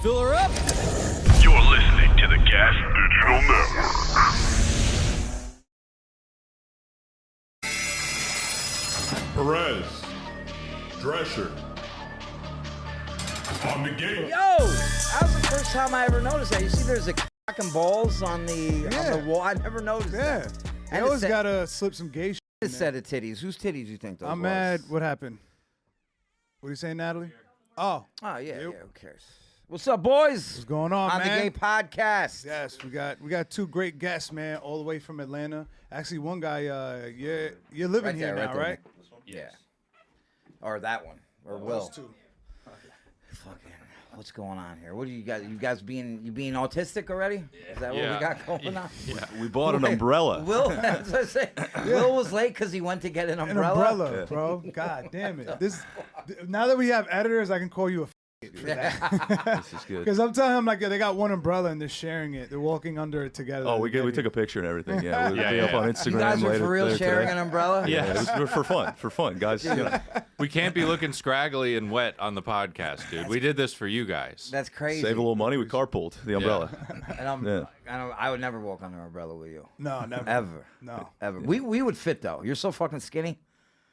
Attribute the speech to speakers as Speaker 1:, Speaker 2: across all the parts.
Speaker 1: Fill her up.
Speaker 2: You're listening to the Gas Digital Network.
Speaker 3: Perez, Drescher, on the gate.
Speaker 1: Yo, that was the first time I ever noticed that. You see, there's a cock and balls on the wall. I never noticed that.
Speaker 4: I always gotta slip some gay shit.
Speaker 1: It said of titties. Whose titties do you think those
Speaker 4: I'm
Speaker 1: was?
Speaker 4: mad. What happened? What are you saying, Natalie? Oh,
Speaker 1: Oh yeah, Who cares? What's up, boys?
Speaker 4: what's going on,
Speaker 1: On
Speaker 4: man?
Speaker 1: the Gay Podcast.
Speaker 4: Yes, we got two great guests, man, all the way from Atlanta. Actually, one guy, you're living
Speaker 1: Right
Speaker 4: here
Speaker 1: there,
Speaker 4: now,
Speaker 1: there,
Speaker 4: right?
Speaker 1: Nick. Yeah. Or that one. Or Will.
Speaker 4: Those two.
Speaker 1: Fucking, what's going on here? What do you guys? You guys being autistic already? Is that what we got going on?
Speaker 5: Yeah. We bought an umbrella.
Speaker 1: Will, that's what I say. Will was late because he went to get an
Speaker 4: An
Speaker 1: umbrella.
Speaker 4: umbrella, bro. God damn it. Now that we have editors, I can call you a
Speaker 5: This is good.
Speaker 4: because I'm telling them like they got one umbrella and they're sharing it. They're walking under it together.
Speaker 5: Oh, we took a picture and everything. Yeah, we'll be up on Instagram
Speaker 1: You guys are
Speaker 5: later.
Speaker 1: for real
Speaker 5: later
Speaker 1: sharing
Speaker 5: today.
Speaker 1: an umbrella?
Speaker 5: Yeah, it was for fun, guys. You know,
Speaker 6: We can't be looking scraggly and wet on the podcast, dude. We did this for you guys.
Speaker 1: That's crazy.
Speaker 5: save a little money. We carpooled the umbrella.
Speaker 1: And I would never walk under an umbrella with you.
Speaker 4: No, never.
Speaker 1: Ever.
Speaker 4: No.
Speaker 1: Ever. We would fit though. You're so fucking skinny.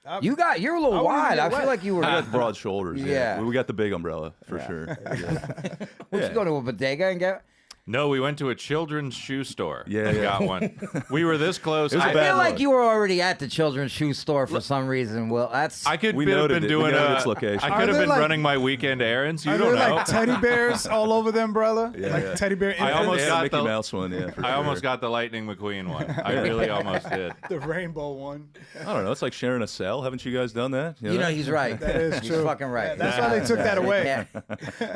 Speaker 4: I'm-
Speaker 1: You're a little
Speaker 4: I wouldn't
Speaker 1: wide.
Speaker 4: get
Speaker 1: I feel
Speaker 4: wet.
Speaker 1: like you were.
Speaker 5: I got broad shoulders.
Speaker 1: Yeah.
Speaker 5: We got the big umbrella for sure. Yeah.
Speaker 1: Would you go to a bodega and get?
Speaker 6: No, we went to a children's shoe store.
Speaker 5: Yeah,
Speaker 6: and
Speaker 5: yeah.
Speaker 6: got one. We were this close.
Speaker 5: It was a
Speaker 1: I
Speaker 5: bad
Speaker 1: feel
Speaker 5: look.
Speaker 1: like you were already at the children's shoe store for some reason. Will that's?
Speaker 6: I could
Speaker 5: We
Speaker 6: have
Speaker 5: noted
Speaker 6: been
Speaker 5: it.
Speaker 6: doing
Speaker 5: We noted its location.
Speaker 6: I
Speaker 4: Are
Speaker 6: could have
Speaker 4: there
Speaker 6: been
Speaker 4: like-
Speaker 6: running my weekend errands. You
Speaker 4: Are
Speaker 6: don't
Speaker 4: there
Speaker 6: know.
Speaker 4: like teddy bears all over the umbrella?
Speaker 5: Yeah,
Speaker 4: like
Speaker 5: yeah.
Speaker 4: teddy bear
Speaker 6: I almost
Speaker 4: infants?
Speaker 6: got
Speaker 5: Mickey
Speaker 6: the-
Speaker 5: Mouse one. Yeah, for
Speaker 6: I
Speaker 5: sure.
Speaker 6: almost got the Lightning McQueen one. I really almost did.
Speaker 4: the rainbow one.
Speaker 5: I don't know. It's like sharing a cell. Haven't you guys done that?
Speaker 1: You know he's right.
Speaker 4: That is
Speaker 1: He's
Speaker 4: true.
Speaker 1: fucking right.
Speaker 4: Yeah, that's why they took that away.
Speaker 1: Yeah.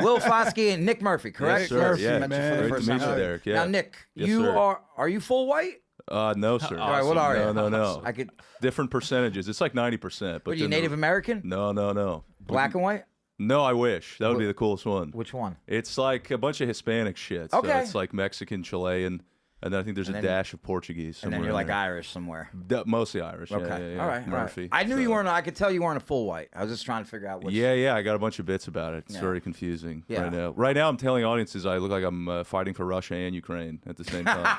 Speaker 1: Will Foskey and Nick Murphy, correct?
Speaker 5: Yes, sir.
Speaker 4: Murphy,
Speaker 5: Yeah,
Speaker 1: Met you
Speaker 4: man.
Speaker 1: for the
Speaker 5: Great
Speaker 1: first
Speaker 5: to meet
Speaker 1: time.
Speaker 5: you, Derek. Yeah.
Speaker 1: Now, Nick,
Speaker 5: Yes,
Speaker 1: you
Speaker 5: sir.
Speaker 1: are you full white?
Speaker 5: No, sir.
Speaker 1: All right, what are you?
Speaker 5: No.
Speaker 1: I could.
Speaker 5: Different percentages. It's like 90%. But
Speaker 1: What are you
Speaker 5: then
Speaker 1: Native
Speaker 5: the-
Speaker 1: American?
Speaker 5: No.
Speaker 1: Black and white?
Speaker 5: No, I wish. That would be the coolest one.
Speaker 1: Which one?
Speaker 5: It's like a bunch of Hispanic shit.
Speaker 1: Okay.
Speaker 5: So it's like Mexican, Chilean, and then I think there's
Speaker 1: And
Speaker 5: a
Speaker 1: then-
Speaker 5: dash of Portuguese.
Speaker 1: And then
Speaker 5: somewhere
Speaker 1: you're
Speaker 5: in
Speaker 1: like
Speaker 5: there.
Speaker 1: Irish somewhere.
Speaker 5: Mostly Irish.
Speaker 1: Okay.
Speaker 5: Yeah.
Speaker 1: All right.
Speaker 5: Murphy.
Speaker 1: I knew
Speaker 5: so.
Speaker 1: you weren't. I could tell you weren't a full white. I was just trying to figure out which.
Speaker 5: Yeah. I got a bunch of bits about it. It's
Speaker 1: Yeah.
Speaker 5: very confusing
Speaker 1: Yeah.
Speaker 5: right now. Right now, I'm telling audiences I look like I'm fighting for Russia and Ukraine at the same time.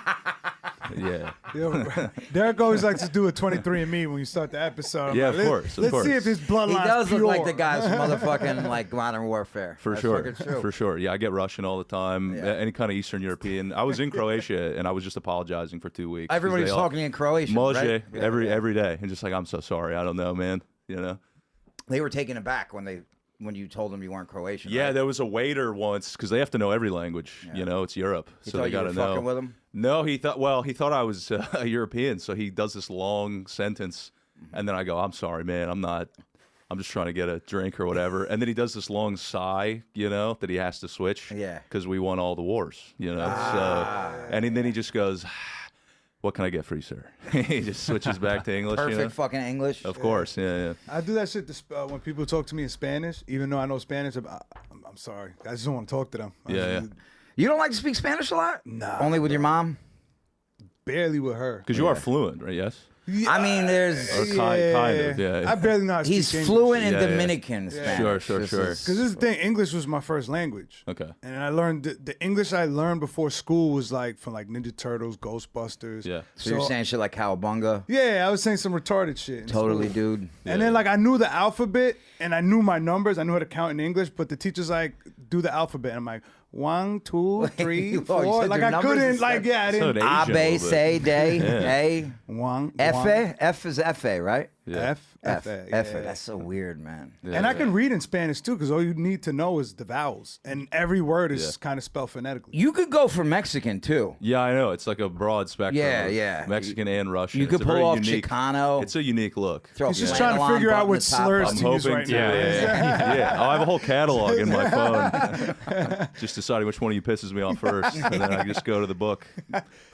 Speaker 5: Yeah.
Speaker 4: Yo, Derek always likes to do a 23andMe when you start the episode. I'm
Speaker 5: Yeah,
Speaker 4: like,
Speaker 5: of course, of
Speaker 4: Let's
Speaker 5: course.
Speaker 4: see if his bloodline
Speaker 1: He does
Speaker 4: pure.
Speaker 1: look like the guys from motherfucking like Modern Warfare.
Speaker 5: For
Speaker 1: That's
Speaker 5: sure.
Speaker 1: fucking true.
Speaker 5: For sure. Yeah, I get Russian all the time.
Speaker 1: Yeah.
Speaker 5: Any kind of Eastern European. I was in Croatia and I was just apologizing for 2 weeks. 'cause
Speaker 1: Everybody's
Speaker 5: they all-
Speaker 1: talking in Croatian,
Speaker 5: Može,
Speaker 1: right? Yeah,
Speaker 5: every day. And just like, I'm so sorry. I don't know, man. You know?
Speaker 1: They were taken aback when you told them you weren't Croatian.
Speaker 5: Yeah,
Speaker 1: right?
Speaker 5: there was a waiter once because they have to know every language. You know, it's Europe,
Speaker 1: He
Speaker 5: so
Speaker 1: thought
Speaker 5: they
Speaker 1: you
Speaker 5: got
Speaker 1: were
Speaker 5: to know.
Speaker 1: fucking with him?
Speaker 5: No, he thought I was a European, so he does this long sentence, and then I go, "I'm sorry, man, I'm not. I'm just trying to get a drink or whatever." And then he does this long sigh, you know, that he has to switch.
Speaker 1: Yeah.
Speaker 5: Because we won all the wars, you know. Then he just goes, "What can I get for you, sir?" He just switches back to English.
Speaker 1: Perfect
Speaker 5: you know?
Speaker 1: fucking English.
Speaker 5: Of course, yeah.
Speaker 4: I do that shit when people talk to me in Spanish, even though I know Spanish. I'm sorry. I just don't want to talk to them.
Speaker 5: Yeah.
Speaker 1: You don't like to speak Spanish a lot?
Speaker 4: Nah.
Speaker 1: Only with your mom?
Speaker 4: Barely with her.
Speaker 5: Because you are fluent, right? Yes.
Speaker 1: I mean, there's.
Speaker 5: Or kind of, yeah.
Speaker 4: I barely know how to
Speaker 1: He's
Speaker 4: speak
Speaker 1: fluent in
Speaker 5: Yeah, yeah.
Speaker 1: Dominican Spanish.
Speaker 5: Sure.
Speaker 1: This
Speaker 5: Sure.
Speaker 1: is-
Speaker 4: Because this is the thing, English was my first language.
Speaker 5: Okay.
Speaker 4: And I learned the English I learned before school was like from like Ninja Turtles, Ghostbusters.
Speaker 5: Yeah.
Speaker 1: So you're saying shit like cowabunga?
Speaker 4: Yeah, I was saying some retarded shit. in
Speaker 1: Totally,
Speaker 4: school.
Speaker 1: dude.
Speaker 4: And then like I knew the alphabet and I knew my numbers. I knew how to count in English, but the teacher's like, do the alphabet. I'm like, 1, 2, 3,
Speaker 1: Oh, you
Speaker 4: 4.
Speaker 1: said
Speaker 4: Like
Speaker 1: your
Speaker 4: I
Speaker 1: numbers
Speaker 4: couldn't
Speaker 1: and
Speaker 4: like
Speaker 1: stuff?
Speaker 4: I
Speaker 5: So
Speaker 4: didn't.
Speaker 5: it
Speaker 1: A,
Speaker 5: aged a
Speaker 1: B,
Speaker 5: little
Speaker 1: C,
Speaker 5: bit.
Speaker 1: D, A.
Speaker 4: One,
Speaker 1: F, F is F, right?
Speaker 4: F,
Speaker 1: F.
Speaker 4: yeah.
Speaker 1: That's so weird, man.
Speaker 4: And I can read in Spanish too, because all you need to know is the vowels, and every word is kind of spelled phonetically.
Speaker 1: You could go for Mexican, too.
Speaker 5: Yeah, I know. It's like a broad spectrum.
Speaker 1: Yeah,
Speaker 5: of
Speaker 1: yeah.
Speaker 5: Mexican and Russian.
Speaker 1: You could
Speaker 5: It's a
Speaker 1: pull
Speaker 5: very
Speaker 1: off
Speaker 5: unique,
Speaker 1: Chicano.
Speaker 5: It's a unique look.
Speaker 1: Throw
Speaker 4: He's just
Speaker 1: a
Speaker 4: trying to
Speaker 1: flannel
Speaker 4: figure
Speaker 1: on,
Speaker 4: out
Speaker 1: button
Speaker 4: what
Speaker 1: the top
Speaker 4: slurs
Speaker 1: up.
Speaker 4: to use right now.
Speaker 5: Yeah. Oh, I have a whole catalog in my phone. Just deciding which one of you pisses me off first, and then I just go to the book.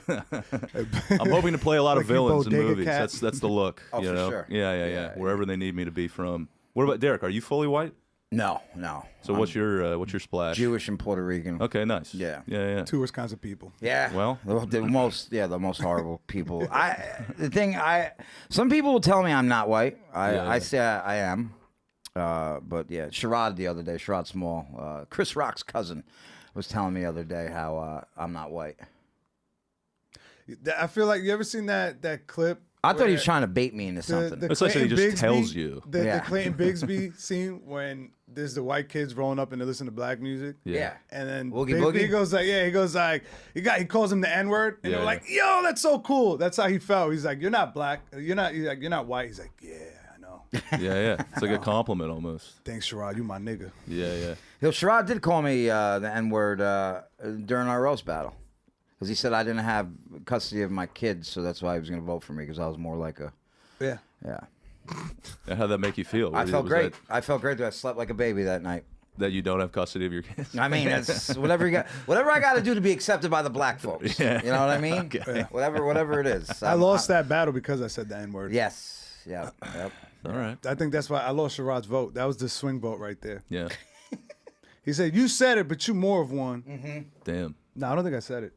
Speaker 5: I'm hoping to play a lot of
Speaker 4: Like you
Speaker 5: villains in
Speaker 4: bodega
Speaker 5: movies.
Speaker 4: cat.
Speaker 5: That's the look.
Speaker 1: Oh,
Speaker 5: you
Speaker 1: for
Speaker 5: know?
Speaker 1: sure.
Speaker 5: Yeah. Wherever they need me to be from. What about Derek? Are you fully white?
Speaker 1: No.
Speaker 5: So what's your splash?
Speaker 1: Jewish and Puerto Rican.
Speaker 5: Okay, nice.
Speaker 1: Yeah.
Speaker 5: Yeah.
Speaker 4: Two worst kinds of people.
Speaker 1: Yeah.
Speaker 5: Well.
Speaker 1: the most horrible people. Some people will tell me I'm not white. I say I am. But yeah, Sherrod the other day, Sherrod Small, Chris Rock's cousin, was telling me the other day how I'm not white.
Speaker 4: I feel like you ever seen that clip?
Speaker 1: I thought he was trying to bait me into something.
Speaker 5: It's like he just tells you.
Speaker 4: The Clayton Bigsby scene when there's the white kids rolling up and they listen to black music.
Speaker 1: Yeah.
Speaker 4: And then
Speaker 1: Boogie
Speaker 4: Bigsby
Speaker 1: Boogie?
Speaker 4: goes like, he calls him the N-word. And they're like, yo, that's so cool. That's how he felt. He's like, you're not black. You're not white. He's like, yeah, I know.
Speaker 5: Yeah. It's like a compliment almost.
Speaker 4: Thanks, Sherrod. You my nigga.
Speaker 5: Yeah.
Speaker 1: Yo, Sherrod did call me the N-word during our roast battle. Because he said I didn't have custody of my kids, so that's why he was going to vote for me, because I was more like a...
Speaker 4: Yeah.
Speaker 5: And how'd that make you feel?
Speaker 1: I felt great.
Speaker 5: That,
Speaker 1: I felt great that I slept like a baby that night.
Speaker 5: that you don't have custody of your kids?
Speaker 1: I mean, it's whatever I got to do to be accepted by the black folks.
Speaker 5: Yeah.
Speaker 1: You know what I mean?
Speaker 5: Okay.
Speaker 1: Whatever it is.
Speaker 4: I lost that battle because I said the N-word.
Speaker 1: Yes. Yep.
Speaker 5: All right.
Speaker 4: I think that's why I lost Sherrod's vote. That was the swing vote right there.
Speaker 5: Yeah.
Speaker 4: He said, you said it, but you more of one.
Speaker 5: Damn.
Speaker 4: No, I don't think I said it.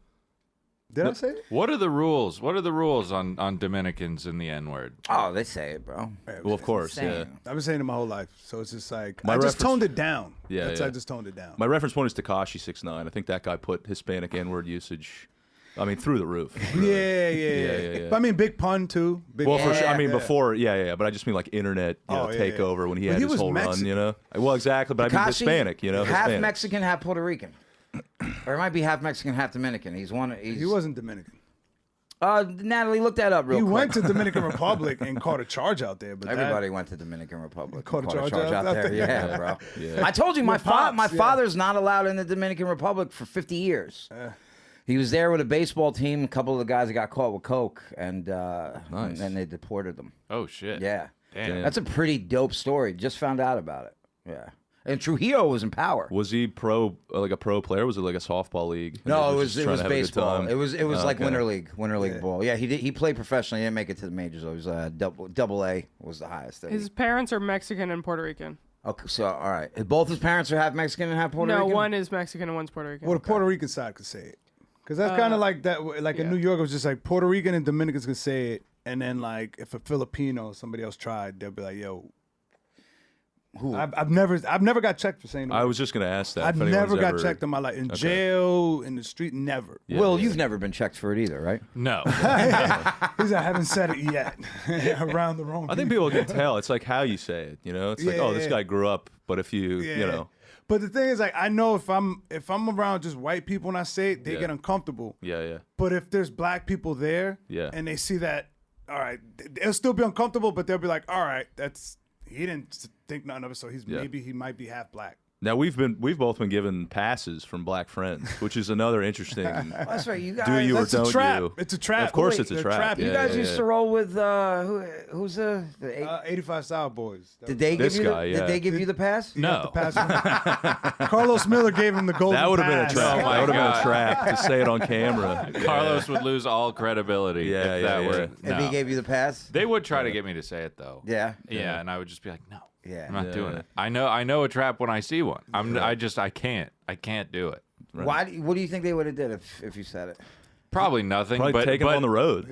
Speaker 4: Did I say it?
Speaker 6: What are the rules? What are the rules on Dominicans in the N-word?
Speaker 1: Oh, they say it, bro.
Speaker 5: Well, of course.
Speaker 1: insane.
Speaker 5: Yeah.
Speaker 4: I've been saying it my whole life, so it's just like
Speaker 5: My
Speaker 4: I just
Speaker 5: reference-
Speaker 4: toned it down.
Speaker 5: Yeah,
Speaker 4: I
Speaker 5: yeah.
Speaker 4: just toned it down.
Speaker 5: My reference point is Tekashi 6ix9ine. I think that guy put Hispanic N-word usage, I mean, through the roof.
Speaker 4: Yeah. But I mean, big pun too. Big
Speaker 5: Well,
Speaker 4: pun.
Speaker 5: for sure. I mean,
Speaker 4: Yeah.
Speaker 5: before, but I just mean like internet takeover when he
Speaker 4: But
Speaker 5: had
Speaker 4: he
Speaker 5: his
Speaker 4: was
Speaker 5: whole
Speaker 4: Mexican.
Speaker 5: run, you know? Well, exactly, but I mean
Speaker 1: Tekashi,
Speaker 5: Hispanic, you know?
Speaker 1: half
Speaker 5: Hispanic.
Speaker 1: Mexican, half Puerto Rican. Or it might be half Mexican, half Dominican. He
Speaker 4: wasn't Dominican.
Speaker 1: Natalie, look that up real
Speaker 4: He
Speaker 1: quick.
Speaker 4: went to Dominican Republic and caught a charge out there. But
Speaker 1: Everybody went to Dominican Republic.
Speaker 4: Caught a
Speaker 1: Caught
Speaker 4: charge out there.
Speaker 1: Yeah, bro.
Speaker 5: Yeah.
Speaker 1: I told you my
Speaker 4: Pops,
Speaker 1: father's not allowed in the Dominican Republic for 50 years. He was there with a baseball team. A couple of the guys that got caught with coke, and
Speaker 5: Nice.
Speaker 1: and they deported them.
Speaker 6: Oh shit.
Speaker 1: Yeah,
Speaker 6: Damn.
Speaker 1: that's a pretty dope story. Just found out about it. Yeah, and Trujillo was in power.
Speaker 5: Was he like a pro player? Was it like a softball league? And
Speaker 1: No,
Speaker 5: they
Speaker 1: it
Speaker 5: were
Speaker 1: was
Speaker 5: just trying to have a good
Speaker 1: baseball.
Speaker 5: time?
Speaker 1: It was like
Speaker 5: Okay.
Speaker 1: winter league ball. Yeah, he played professionally. He didn't make it to the majors. Though. It was double A was the highest.
Speaker 7: His parents are Mexican and Puerto Rican.
Speaker 1: Okay, so all right, both his parents are half Mexican and half Puerto
Speaker 7: No,
Speaker 1: Rican.
Speaker 7: one is Mexican and one's Puerto Rican.
Speaker 4: Well, the Puerto Rican side could say it. Because that's kind of like that. Like in New York, it was just like Puerto Rican and Dominicans could say it. And then like if a Filipino, somebody else tried, they'll be like, yo.
Speaker 1: Who?
Speaker 4: I've never got checked for saying the
Speaker 5: I
Speaker 4: word.
Speaker 5: was just going to ask that.
Speaker 4: I've
Speaker 5: if anyone's
Speaker 4: never got
Speaker 5: ever-
Speaker 4: checked in my life. In jail, in the street, never.
Speaker 5: Yeah,
Speaker 1: Will,
Speaker 5: yeah.
Speaker 1: you've never been checked for it either, right?
Speaker 6: No.
Speaker 4: He's like, I haven't said it yet. Around the wrong
Speaker 5: I think people can tell. It's like how you say it, you know? It's like, oh, this
Speaker 4: Yeah.
Speaker 5: guy grew up, but if you, you know.
Speaker 4: But the thing is, like, I know if I'm around just white people and I say it, they
Speaker 5: Yeah.
Speaker 4: get uncomfortable.
Speaker 5: Yeah.
Speaker 4: But if there's black people there,
Speaker 5: Yeah.
Speaker 4: and they see that, all right, they'll still be uncomfortable, but they'll be like, all right, he didn't think nothing of it, so maybe he might be half black.
Speaker 5: Now we've both been given passes from black friends, which is another interesting.
Speaker 1: That's right. You guys.
Speaker 5: Do you or
Speaker 4: That's a
Speaker 5: don't
Speaker 4: trap.
Speaker 5: you?
Speaker 4: It's a trap.
Speaker 5: Of course,
Speaker 4: Wait,
Speaker 5: it's a
Speaker 4: the
Speaker 5: trap.
Speaker 4: trap.
Speaker 1: You
Speaker 5: Yeah,
Speaker 1: guys
Speaker 5: yeah,
Speaker 1: used
Speaker 5: yeah.
Speaker 1: to roll with who's the
Speaker 4: 85 South Boys.
Speaker 1: did they
Speaker 5: This
Speaker 1: give you
Speaker 5: guy,
Speaker 1: the,
Speaker 5: yeah.
Speaker 1: did they give you the pass?
Speaker 6: No.
Speaker 4: Carlos Miller gave him the golden
Speaker 5: That would have been a
Speaker 4: pass.
Speaker 5: trap.
Speaker 6: Oh my
Speaker 5: that would have been a
Speaker 6: God.
Speaker 5: trap to say it on camera.
Speaker 6: Carlos would lose all credibility
Speaker 5: Yeah,
Speaker 6: if
Speaker 5: yeah,
Speaker 6: that
Speaker 5: yeah.
Speaker 6: were.
Speaker 1: If
Speaker 6: No.
Speaker 1: he gave you the pass?
Speaker 6: They would try to get me to say it though.
Speaker 1: Yeah.
Speaker 6: Yeah, and I would just be like, no.
Speaker 1: Yeah.
Speaker 6: I'm not
Speaker 5: Yeah,
Speaker 6: doing
Speaker 5: yeah.
Speaker 6: it. I know a trap when I see one. I can't do it.
Speaker 1: Why? What do you think they would have did if you said it?
Speaker 6: Probably nothing.
Speaker 5: Probably
Speaker 6: but
Speaker 5: take him on the road.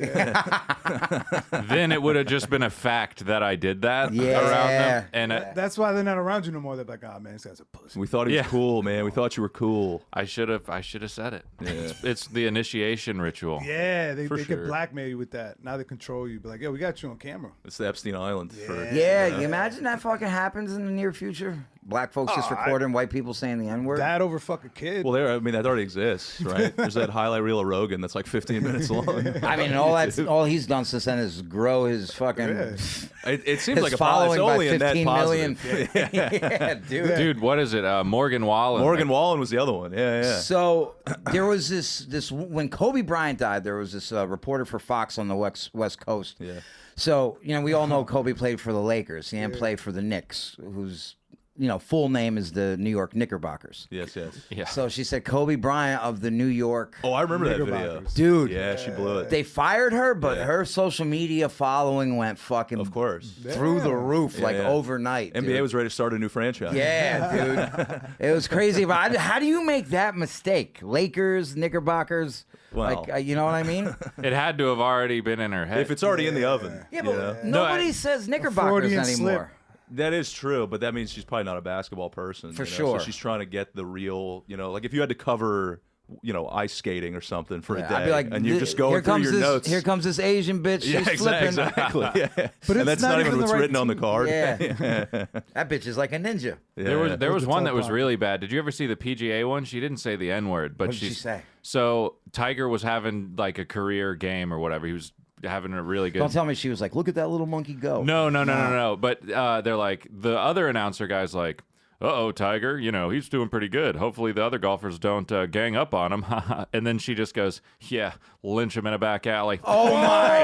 Speaker 6: then it would have just been a fact that I did that
Speaker 1: Yeah.
Speaker 6: around them. And
Speaker 4: That's why they're not around you no more. They're like, oh, man, this guy's a pussy.
Speaker 5: We thought he was
Speaker 6: Yeah.
Speaker 5: cool, man. We thought you were cool.
Speaker 6: I should have said it. It's the initiation ritual.
Speaker 4: Yeah, they
Speaker 5: For
Speaker 4: can
Speaker 5: sure.
Speaker 4: blackmail you with that. Now they control you. Be like, yo, we got you on camera.
Speaker 5: It's the Epstein Island.
Speaker 1: Yeah. You imagine that fucking happens in the near future? Black folks just recording white people saying the N word.
Speaker 4: Dad over fuck a kid.
Speaker 5: Well, that already exists, right? There's that highlight reel of Rogan that's like 15 minutes long.
Speaker 1: I mean, all he's done since then is grow his fucking
Speaker 5: It seems
Speaker 1: his
Speaker 5: like it's
Speaker 1: following by
Speaker 5: only a net
Speaker 1: 15 million.
Speaker 5: positive.
Speaker 1: Yeah, dude.
Speaker 6: Dude, what is it? Morgan Wallen.
Speaker 5: Morgan Wallen was the other one. Yeah.
Speaker 1: So there was this when Kobe Bryant died, there was this reporter for Fox on the West Coast.
Speaker 5: Yeah.
Speaker 1: So we all know Kobe played for the Lakers. He didn't play for the Knicks, whose full name is the New York Knickerbockers.
Speaker 5: Yes.
Speaker 6: Yeah.
Speaker 1: So she said Kobe Bryant of the New York.
Speaker 5: Oh, I remember that video.
Speaker 4: Knickerbockers.
Speaker 1: Dude,
Speaker 5: Yeah, she blew it.
Speaker 1: they fired her, but
Speaker 5: Yeah.
Speaker 1: her social media following went fucking
Speaker 5: Of course.
Speaker 1: through the roof like
Speaker 5: yeah.
Speaker 1: overnight.
Speaker 5: NBA
Speaker 1: dude.
Speaker 5: was ready to start a new franchise.
Speaker 1: Yeah, dude. It was crazy. But how do you make that mistake? Lakers, Knickerbockers,
Speaker 5: Well.
Speaker 1: you know what I mean?
Speaker 6: It had to have already been in her head.
Speaker 5: If it's already in the oven.
Speaker 1: Yeah,
Speaker 5: you know?
Speaker 1: but nobody says Knickerbockers
Speaker 4: Freudian
Speaker 1: anymore.
Speaker 5: That is true, but that means she's probably not a basketball person.
Speaker 1: For
Speaker 5: you know?
Speaker 1: sure.
Speaker 5: So she's trying to get the real, like if you had to cover, ice skating or something for a day,
Speaker 1: I'd be like,
Speaker 5: and you're just going through your notes.
Speaker 1: Here comes this Asian bitch. She's flipping.
Speaker 5: Exactly. Yeah.
Speaker 4: But
Speaker 5: and that's not even what's
Speaker 4: the right
Speaker 5: written on the
Speaker 4: team.
Speaker 5: card.
Speaker 1: Yeah. That bitch is like a ninja.
Speaker 5: Yeah.
Speaker 6: There was
Speaker 4: the
Speaker 6: one
Speaker 4: top
Speaker 6: that was
Speaker 4: line.
Speaker 6: really bad. Did you ever see the PGA one? She didn't say the N word, but
Speaker 1: What did she say?
Speaker 6: So Tiger was having like a career game or whatever. He was having a really good.
Speaker 1: Don't tell me she was like, look at that little monkey go.
Speaker 6: No. But they're like, the other announcer guy's like, uh-oh, Tiger, he's doing pretty good. Hopefully the other golfers don't gang up on him. And then she just goes, yeah, lynch him in a back alley.
Speaker 1: Oh my!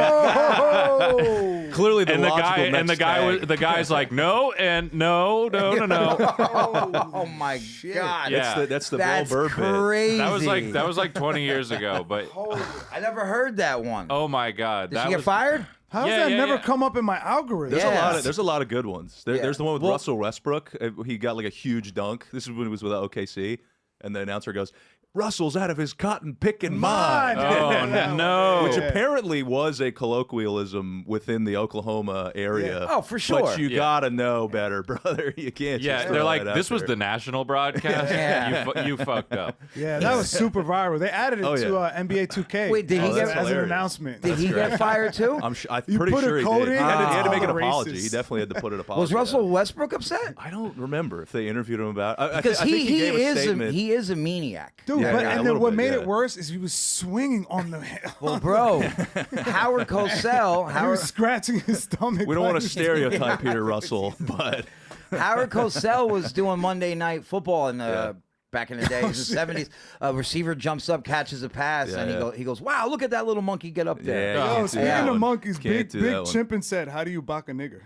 Speaker 5: Clearly, the
Speaker 6: and
Speaker 5: logical
Speaker 6: the guy's like, no, and no.
Speaker 1: Oh my god!
Speaker 6: Yeah.
Speaker 5: That's the
Speaker 1: That's
Speaker 5: Bill Burr bit.
Speaker 1: crazy.
Speaker 6: That was like 20 years ago. But
Speaker 1: Holy, I never heard that one.
Speaker 6: oh my god,
Speaker 1: Did
Speaker 6: that
Speaker 1: she get
Speaker 6: was
Speaker 1: fired?
Speaker 4: How's
Speaker 6: Yeah,
Speaker 4: that
Speaker 6: yeah,
Speaker 4: never
Speaker 6: yeah.
Speaker 4: come up in my algorithm?
Speaker 1: Yeah.
Speaker 5: There's a lot of good ones. There's the one with
Speaker 1: Well-
Speaker 5: Russell Westbrook. He got like a huge dunk. This is when he was with OKC, and the announcer goes, "Russell's out of his cotton picking mind."
Speaker 6: Oh no!
Speaker 5: Which apparently was a colloquialism within the Oklahoma area.
Speaker 1: Oh, for sure.
Speaker 5: But you
Speaker 6: Yeah.
Speaker 5: gotta know better, brother. You can't.
Speaker 6: Yeah,
Speaker 5: just
Speaker 6: they're
Speaker 5: throw
Speaker 6: like,
Speaker 5: that out
Speaker 6: this was
Speaker 5: there.
Speaker 6: the national broadcast.
Speaker 1: Yeah.
Speaker 6: You fucked up.
Speaker 4: Yeah, that was super viral. They added it
Speaker 5: Oh,
Speaker 4: to
Speaker 5: yeah.
Speaker 4: NBA 2K.
Speaker 1: Wait, did he
Speaker 4: as,
Speaker 1: get-
Speaker 4: as an
Speaker 5: hilarious.
Speaker 4: announcement?
Speaker 1: Did he get fired too?
Speaker 5: I'm
Speaker 4: You
Speaker 5: pretty
Speaker 4: put a
Speaker 5: sure he
Speaker 4: code
Speaker 5: did.
Speaker 4: in?
Speaker 5: He had to make an
Speaker 4: Oh.
Speaker 5: apology.
Speaker 4: Racist.
Speaker 5: He definitely had to put an apology.
Speaker 1: Was Russell Westbrook upset?
Speaker 5: I don't remember if they interviewed him about. I
Speaker 1: Because
Speaker 5: think he gave a statement.
Speaker 1: he is a maniac.
Speaker 4: Dude,
Speaker 5: Yeah,
Speaker 4: but,
Speaker 5: yeah, a
Speaker 4: and then
Speaker 5: little
Speaker 4: what
Speaker 5: bit,
Speaker 4: made
Speaker 5: yeah.
Speaker 4: it worse is he was swinging on the
Speaker 1: Well, bro, Howard Cosell,
Speaker 4: he
Speaker 1: Howard
Speaker 4: was scratching his stomach.
Speaker 5: we don't want to
Speaker 4: like-
Speaker 5: stereotype Peter Russell, but
Speaker 1: Cosell was doing Monday Night Football in
Speaker 5: Yeah.
Speaker 1: back in the days, in the 70s. A receiver jumps up, catches a pass,
Speaker 5: Yeah,
Speaker 1: and
Speaker 5: yeah.
Speaker 1: he goes, "Wow, look at that little monkey get up there."
Speaker 5: Yeah,
Speaker 4: Yo,
Speaker 5: can't do
Speaker 4: speaking
Speaker 5: that
Speaker 4: of
Speaker 5: one.
Speaker 4: monkeys,
Speaker 5: Can't
Speaker 4: Big
Speaker 5: do that one.
Speaker 4: Chimpin said, "How do you buck a nigger?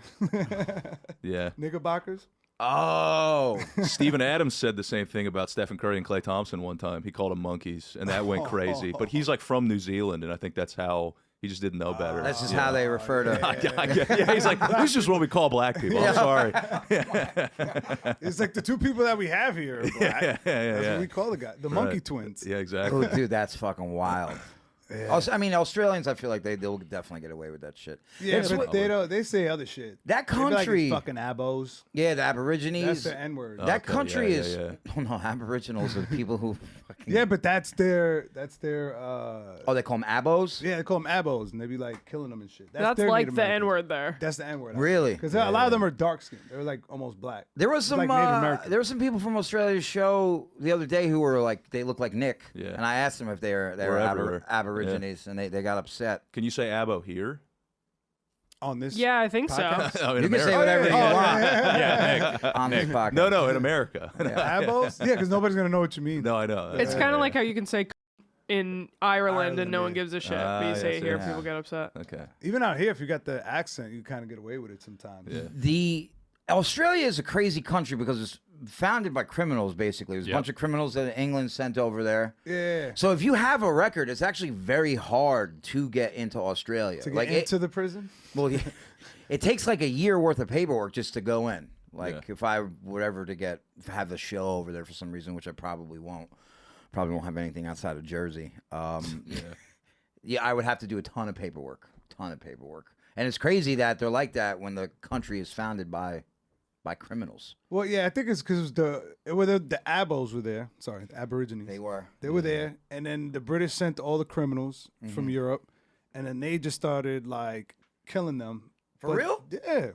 Speaker 5: yeah.
Speaker 4: Nigger bockers?"
Speaker 1: Oh,
Speaker 5: Steven Adams said the same thing about Stephen Curry and Klay Thompson one time. He called them monkeys, and that went crazy. But he's like from New Zealand, and I think that's how he just didn't know better.
Speaker 1: that's just how they refer to.
Speaker 5: yeah, he's like, this is just what we call black people. I'm sorry.
Speaker 4: It's like the two people that we have here. Are black. That's
Speaker 5: yeah.
Speaker 4: what we call the guy. The monkey
Speaker 5: Right.
Speaker 4: twins.
Speaker 5: Yeah, exactly.
Speaker 1: Oh, dude, that's fucking wild. Also, I mean, Australians, I feel like they'll definitely get away with that shit.
Speaker 4: Yeah,
Speaker 1: It's
Speaker 4: but
Speaker 1: what-
Speaker 4: they don't. They say other shit.
Speaker 1: That
Speaker 4: They be like,
Speaker 1: country-
Speaker 4: "It's fucking abos."
Speaker 1: yeah, the Aborigines.
Speaker 4: That's the N word.
Speaker 1: That
Speaker 5: Okay,
Speaker 1: country
Speaker 5: yeah,
Speaker 1: is.
Speaker 5: yeah.
Speaker 1: Oh no, Aboriginals are the people who. Fucking,
Speaker 4: Yeah, but that's their.
Speaker 1: Oh, they call them abos.
Speaker 4: Yeah, they call them abos, and they be like killing them and shit.
Speaker 7: That's
Speaker 4: their
Speaker 7: like
Speaker 4: Native
Speaker 7: the
Speaker 4: Americans.
Speaker 7: N word there.
Speaker 4: That's the N word.
Speaker 1: Really?
Speaker 4: Because a lot of them are dark skinned. They're like almost black.
Speaker 1: There was some
Speaker 4: Like Native American.
Speaker 1: there were some people from Australia's show the other day who were like they look like Nick,
Speaker 5: Yeah.
Speaker 1: and I asked them if they were
Speaker 5: We're everywhere.
Speaker 1: Aborigines, and they got upset.
Speaker 5: Can you say abo here?
Speaker 4: On this.
Speaker 7: Yeah, I think so.
Speaker 4: podcast?
Speaker 5: Oh, in
Speaker 1: You can say
Speaker 5: America?
Speaker 1: whatever
Speaker 4: yeah.
Speaker 1: you
Speaker 4: Oh,
Speaker 1: want
Speaker 6: Yeah, Nick.
Speaker 1: on this podcast.
Speaker 5: No, in America.
Speaker 4: Abos? Yeah, because nobody's gonna know what you mean.
Speaker 5: No, I know.
Speaker 7: It's kind of like how you can say in Ireland and no one
Speaker 4: yeah.
Speaker 7: gives a shit, but you say
Speaker 5: yes,
Speaker 7: it here,
Speaker 1: yeah.
Speaker 7: people get upset.
Speaker 5: Okay.
Speaker 4: Even out here, if you got the accent, you kind of get away with it sometimes.
Speaker 5: Yeah.
Speaker 1: The Australia is a crazy country because it's founded by criminals. Basically, there's a
Speaker 6: Yep.
Speaker 1: bunch of criminals that England sent over there.
Speaker 4: Yeah.
Speaker 1: So if you have a record, it's actually very hard to get into Australia.
Speaker 4: To get
Speaker 1: like
Speaker 4: into the prison.
Speaker 1: well, it takes like a year worth of paperwork just to go in. Like
Speaker 5: Yeah.
Speaker 1: if I were ever to have the show over there for some reason, which I probably won't. Probably won't have anything outside of Jersey. Yeah, I would have to do a ton of paperwork. And it's crazy that they're like that when the country is founded by criminals.
Speaker 4: Well, yeah, I think it's because the abos were there. Sorry, the Aborigines.
Speaker 1: They were.
Speaker 4: They were there, and then the British sent all the criminals
Speaker 1: Mm-hmm.
Speaker 4: from Europe, and then they just started like killing them.
Speaker 1: For
Speaker 4: But,
Speaker 1: real?
Speaker 4: Yeah.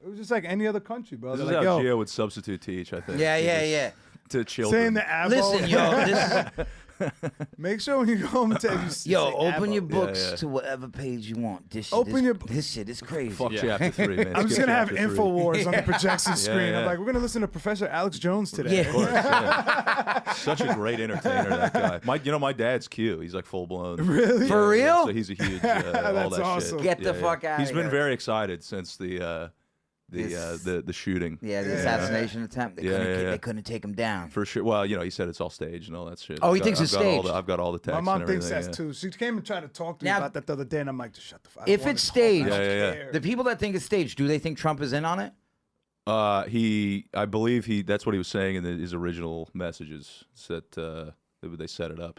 Speaker 4: It was just like any other country, bro.
Speaker 5: This
Speaker 4: They're
Speaker 5: is
Speaker 4: like,
Speaker 5: how
Speaker 4: yo,
Speaker 5: Geo would substitute teach, I think.
Speaker 1: Yeah.
Speaker 5: To children.
Speaker 4: saying the abo.
Speaker 1: Listen, yo, this
Speaker 4: Make sure when you go home to you
Speaker 1: yo,
Speaker 4: say
Speaker 1: open
Speaker 4: abo.
Speaker 1: your books
Speaker 5: yeah.
Speaker 1: to whatever page you want. This shit
Speaker 4: Open
Speaker 1: is,
Speaker 4: your-
Speaker 1: this shit is crazy.
Speaker 5: Fuck
Speaker 6: Yeah.
Speaker 5: chapter 3, man.
Speaker 4: I'm just
Speaker 5: Skip
Speaker 4: gonna have
Speaker 5: chapter 3.
Speaker 4: InfoWars on the projection screen.
Speaker 5: yeah.
Speaker 4: I'm like, we're gonna listen to Professor Alex Jones today.
Speaker 1: Yeah.
Speaker 5: Of course, yeah. Such a great entertainer, that guy. My dad's Q. He's like full blown.
Speaker 4: Really?
Speaker 1: For real?
Speaker 5: So he's a huge. all
Speaker 4: That's
Speaker 5: that
Speaker 4: awesome.
Speaker 5: Shit.
Speaker 1: Get the fuck outta
Speaker 5: He's been
Speaker 1: here.
Speaker 5: very excited since the shooting.
Speaker 1: Yeah, the assassination attempt. They,
Speaker 5: Yeah,
Speaker 1: couldn't,
Speaker 5: yeah.
Speaker 1: they couldn't take him down.
Speaker 5: For sure. Well, he said it's all staged and all that shit.
Speaker 1: Oh, he
Speaker 5: I've
Speaker 1: thinks
Speaker 5: got-
Speaker 1: it's
Speaker 5: I've got all
Speaker 1: staged?
Speaker 5: the- I've got all the text.
Speaker 4: My mom
Speaker 5: and
Speaker 4: thinks
Speaker 5: everything,
Speaker 4: that's
Speaker 5: yeah.
Speaker 4: too. She came and tried to talk to me
Speaker 1: Now-
Speaker 4: about that the other day, and I'm like, just shut the fuck up. I
Speaker 1: If
Speaker 4: don't wanna
Speaker 1: it's
Speaker 4: talk.
Speaker 1: staged-
Speaker 4: I don't
Speaker 5: Yeah.
Speaker 4: care.
Speaker 1: The people that think it's staged, do they think Trump is in on it?
Speaker 5: I believe that's what he was saying in his original messages. That they set it up,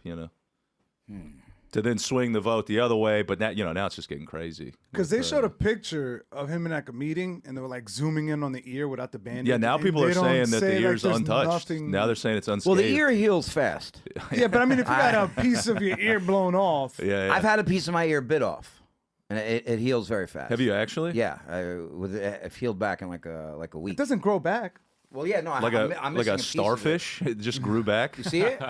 Speaker 5: to then swing the vote the other way. But now, now it's just getting crazy.
Speaker 4: Because they showed a picture of him in like a meeting, and they were like zooming in on the ear without the bandage.
Speaker 5: Yeah, now
Speaker 4: and
Speaker 5: people are
Speaker 4: they don't
Speaker 5: saying that
Speaker 4: say,
Speaker 5: the
Speaker 4: like,
Speaker 5: ear's
Speaker 4: there's
Speaker 5: untouched.
Speaker 4: nothing-
Speaker 5: Now they're saying it's unscathed.
Speaker 1: Well, the ear heals fast.
Speaker 4: Yeah, but I mean, if you got a piece of your ear blown off,
Speaker 5: Yeah.
Speaker 1: I've had a piece of my ear bit off, and it heals very fast.
Speaker 5: Have you actually?
Speaker 1: Yeah, it healed back in like a week.
Speaker 4: it doesn't grow back.
Speaker 1: Well, yeah, no,
Speaker 5: Like
Speaker 1: I'm
Speaker 5: a
Speaker 1: missing piece of it.
Speaker 5: starfish, it just grew back.
Speaker 1: You see it?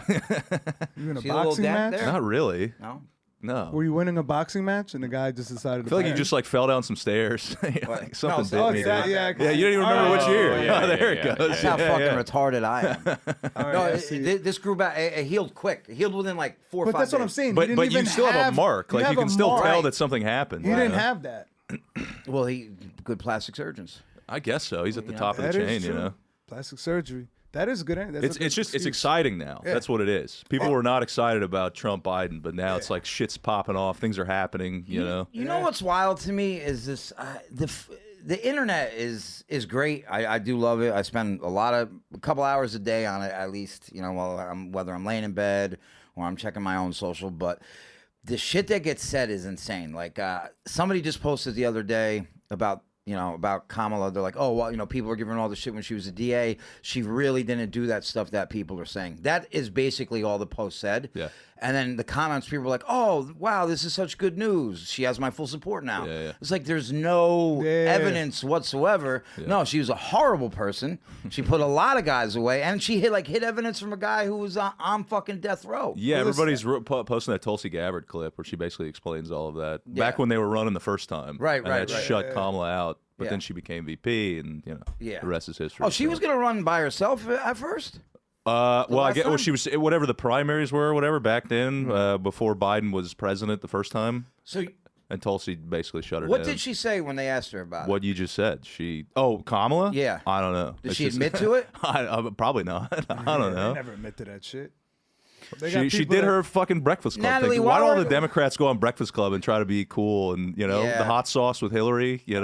Speaker 4: You in a
Speaker 1: See the little
Speaker 4: boxing
Speaker 1: dent
Speaker 4: match?
Speaker 1: there?
Speaker 5: Not really.
Speaker 1: No.
Speaker 5: No.
Speaker 4: Were you winning a boxing match, and the guy just decided to
Speaker 5: I feel like you
Speaker 4: fight?
Speaker 5: just like fell down some stairs. Like, something
Speaker 1: No,
Speaker 5: bit me.
Speaker 4: it's that-
Speaker 5: dude.
Speaker 4: yeah,
Speaker 5: Yeah, you don't even remember which ear.
Speaker 6: yeah,
Speaker 5: Oh, there
Speaker 6: yeah,
Speaker 5: it goes.
Speaker 1: That's how
Speaker 5: Yeah,
Speaker 1: fucking
Speaker 5: yeah.
Speaker 1: retarded I am.
Speaker 4: All right,
Speaker 1: No,
Speaker 4: I see.
Speaker 1: this grew back. It healed quick. It healed within like 4 or
Speaker 4: But
Speaker 1: 5
Speaker 4: that's what
Speaker 1: days.
Speaker 4: I'm saying.
Speaker 5: But
Speaker 4: didn't
Speaker 5: you
Speaker 4: even
Speaker 5: still have a mark. Like you
Speaker 4: have
Speaker 5: can
Speaker 4: a
Speaker 5: still
Speaker 4: mark.
Speaker 5: tell that something happened.
Speaker 4: He
Speaker 5: you
Speaker 4: didn't
Speaker 5: know?
Speaker 4: have that.
Speaker 1: Well, good plastic surgeons.
Speaker 5: I guess so. He's at the top of
Speaker 4: That
Speaker 5: the
Speaker 4: is
Speaker 5: chain.
Speaker 4: true.
Speaker 5: You know.
Speaker 4: Plastic surgery. That is a good. That's a
Speaker 5: It's
Speaker 4: good
Speaker 5: it's
Speaker 4: excuse.
Speaker 5: exciting now.
Speaker 4: Yeah.
Speaker 5: That's what it is. People were not excited about Trump Biden, but now it's like shit's popping off. Things are happening. You know.
Speaker 1: You know what's wild to me is this: the internet is great. I do love it. I spend a couple hours a day on it at least. You know, whether I'm laying in bed or I'm checking my own social. But the shit that gets said is insane. Like somebody just posted the other day about Kamala. They're like, oh, well, people are giving her all the shit when she was a DA. She really didn't do that stuff that people are saying. That is basically all the post said.
Speaker 5: Yeah.
Speaker 1: And then the comments, people were like, oh, wow, this is such good news. She has my full support now.
Speaker 5: Yeah, yeah.
Speaker 1: It's like there's no
Speaker 4: Yeah.
Speaker 1: evidence whatsoever. No, she was a horrible person. She put a lot of guys away. And she hit evidence from a guy who was on fucking death row.
Speaker 5: Yeah,
Speaker 4: Well,
Speaker 5: everybody's posting that Tulsi Gabbard clip where she basically explains all of that. Back when they were running the first time.
Speaker 1: Right,
Speaker 5: and
Speaker 1: right,
Speaker 5: that
Speaker 1: right.
Speaker 5: shut Kamala out. But
Speaker 1: Yeah.
Speaker 5: then she became VP, and
Speaker 1: Yeah.
Speaker 5: the rest is history.
Speaker 1: Oh, she was going to run by herself at first?
Speaker 5: Well, I
Speaker 1: last
Speaker 5: get
Speaker 1: time?
Speaker 5: she was whatever the primaries were, or whatever back then, before Biden was president the first time,
Speaker 1: So
Speaker 5: and Tulsi basically shut her
Speaker 1: what
Speaker 5: down.
Speaker 1: did she say when they asked her about it?
Speaker 5: What you just said? Kamala?
Speaker 1: Yeah.
Speaker 5: I don't know.
Speaker 1: Did
Speaker 5: It's
Speaker 1: she
Speaker 5: just-
Speaker 1: admit to it?
Speaker 5: Probably not. I don't
Speaker 4: They
Speaker 5: know.
Speaker 4: never admit to that shit. They got
Speaker 5: She
Speaker 4: people
Speaker 5: did
Speaker 4: that-
Speaker 5: her fucking Breakfast Club
Speaker 1: Natalie,
Speaker 5: thing. Why do all
Speaker 1: why
Speaker 5: the Democrats go on Breakfast Club and try to be cool and
Speaker 1: Yeah.
Speaker 5: the hot sauce with Hillary?
Speaker 1: Oh,